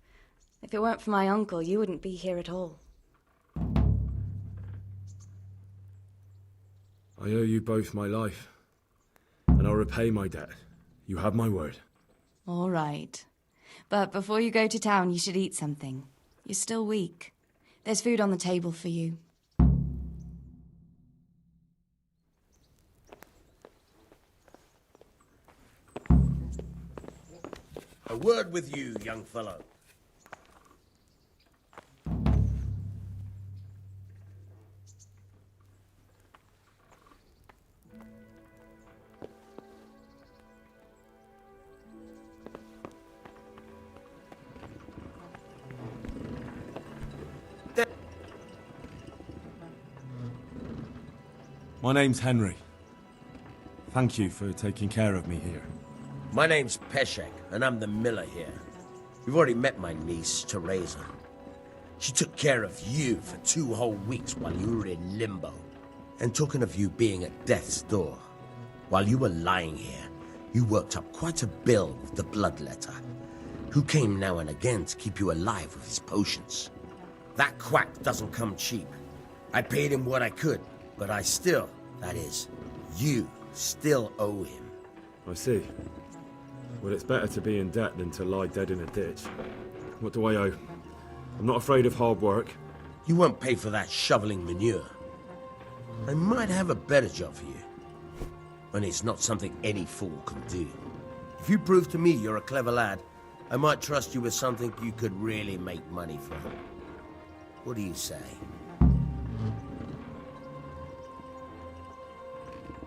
If it weren't for my uncle, you wouldn't be here at all. I owe you both my life, and I'll repay my debt. You have my word. All right. But before you go to town, you should eat something. You're still weak. There's food on the table for you. A word with you, young fellow. My name's Henry. Thank you for taking care of me here. My name's Peshek, and I'm the miller here. You've already met my niece, Teresa. She took care of you for 2 whole weeks while you were in limbo. And talking of you being at death's door, while you were lying here, you worked up quite a bill with the bloodletter, who came now and again to keep you alive with his potions. That quack doesn't come cheap. I paid him what I could, but I still, that is, you still owe him. I see. Well, it's better to be in debt than to lie dead in a ditch. What do I owe? I'm not afraid of hard work. You won't pay for that shoveling manure. I might have a better job for you. And it's not something any fool can do. If you prove to me you're a clever lad, I might trust you with something you could really make money from. What do you say?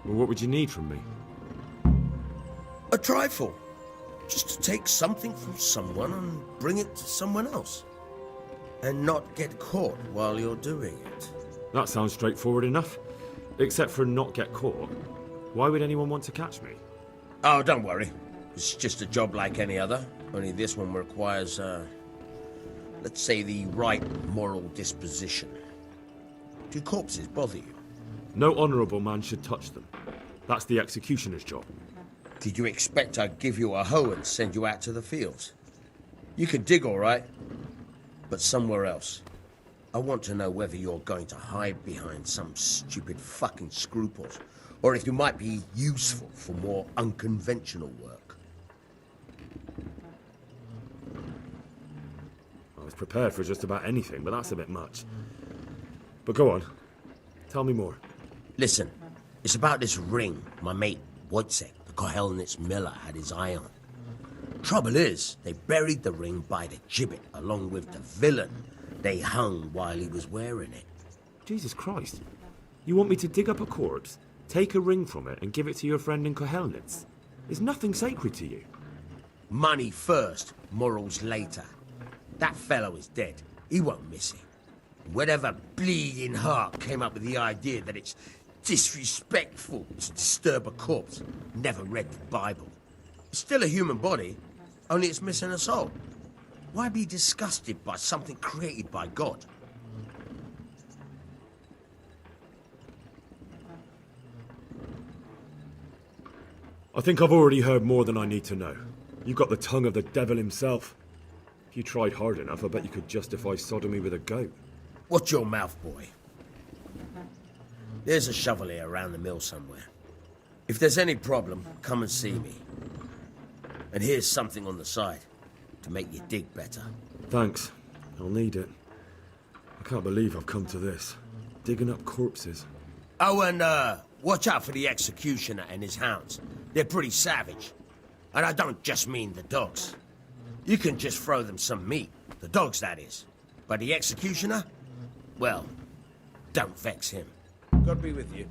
Well, what would you need from me? A trifle. Just to take something from someone and bring it to someone else. And not get caught while you're doing it. That sounds straightforward enough. Except for not get caught. Why would anyone want to catch me? Oh, don't worry. It's just a job like any other. Only this one requires, let's say, the right moral disposition. Do corpses bother you? No honourable man should touch them. That's the executioner's job. Did you expect I'd give you a hoe and send you out to the fields? You can dig all right, but somewhere else. I want to know whether you're going to hide behind some stupid fucking scruples, or if you might be useful for more unconventional work. I was prepared for just about anything, but that's a bit much. But go on. Tell me more. Listen, it's about this ring my mate Wojciech, the Kohelnitz miller, had his eye on. Trouble is, they buried the ring by the gibbet along with the villain they hung while he was wearing it. Jesus Christ. You want me to dig up a corpse, take a ring from it, and give it to your friend in Kohelnitz? Is nothing sacred to you? Money first, morals later. That fellow is dead. He won't miss it. Whatever bleeding heart came up with the idea that it's disrespectful to disturb a corpse never read the Bible. It's still a human body, only it's missing a soul. Why be disgusted by something created by God? I think I've already heard more than I need to know. You've got the tongue of the devil himself. If you tried hard enough, I bet you could justify sodomy with a goat. Watch your mouth, boy. There's a shovel here around the mill somewhere. If there's any problem, come and see me. And here's something on the side to make you dig better. Thanks. I'll need it. I can't believe I've come to this. Digging up corpses. Oh, and watch out for the executioner and his hounds. They're pretty savage. And I don't just mean the dogs. You can just throw them some meat. The dogs, that is. But the executioner? Well, don't vex him. God be with you.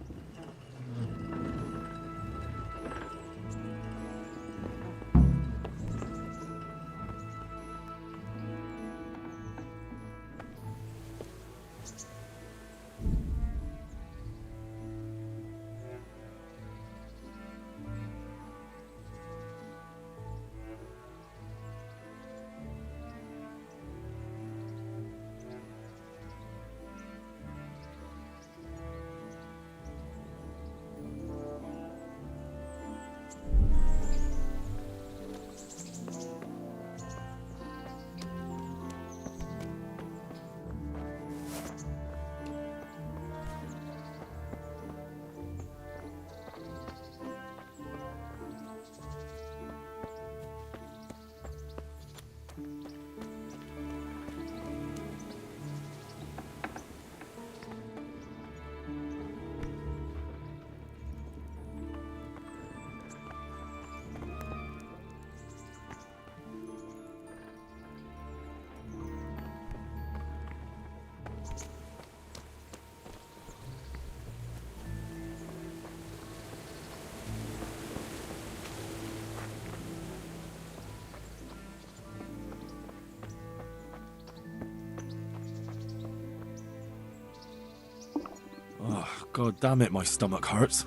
Oh, God damn it, my stomach hurts.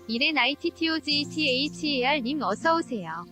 이렌 ITTOGHER님 어서오세요.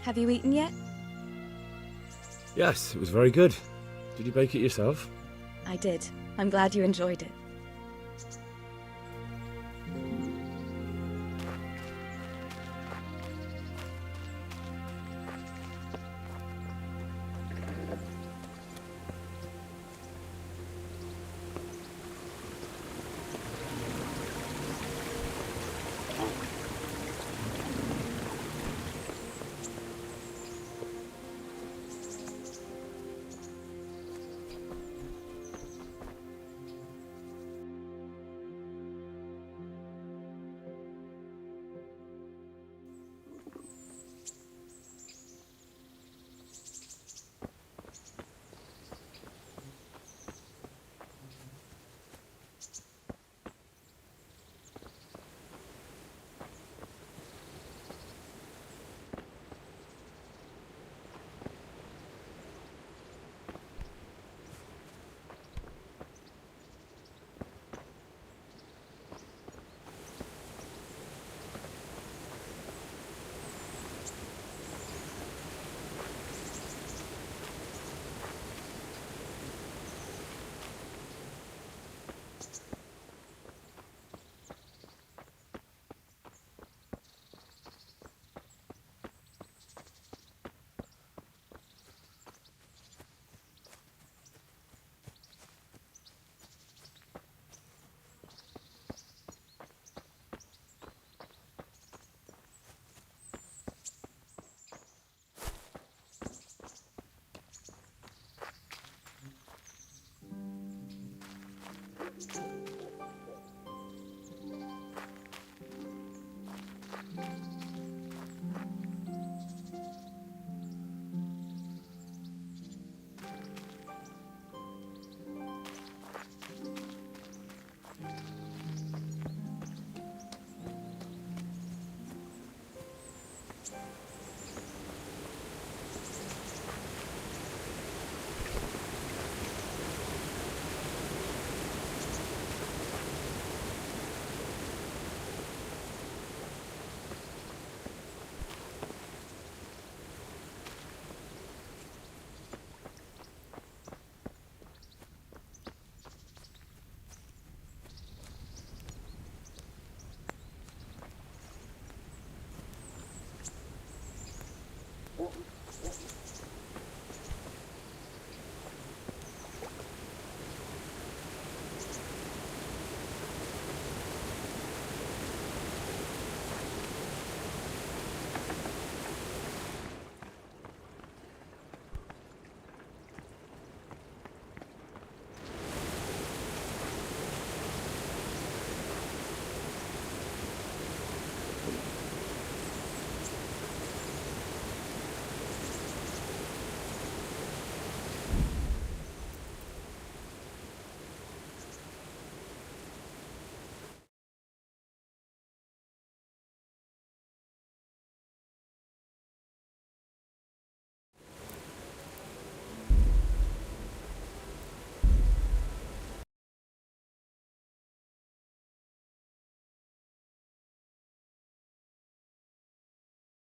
Have you eaten yet? Yes, it was very good. Did you bake it yourself? I did. I'm glad you enjoyed it.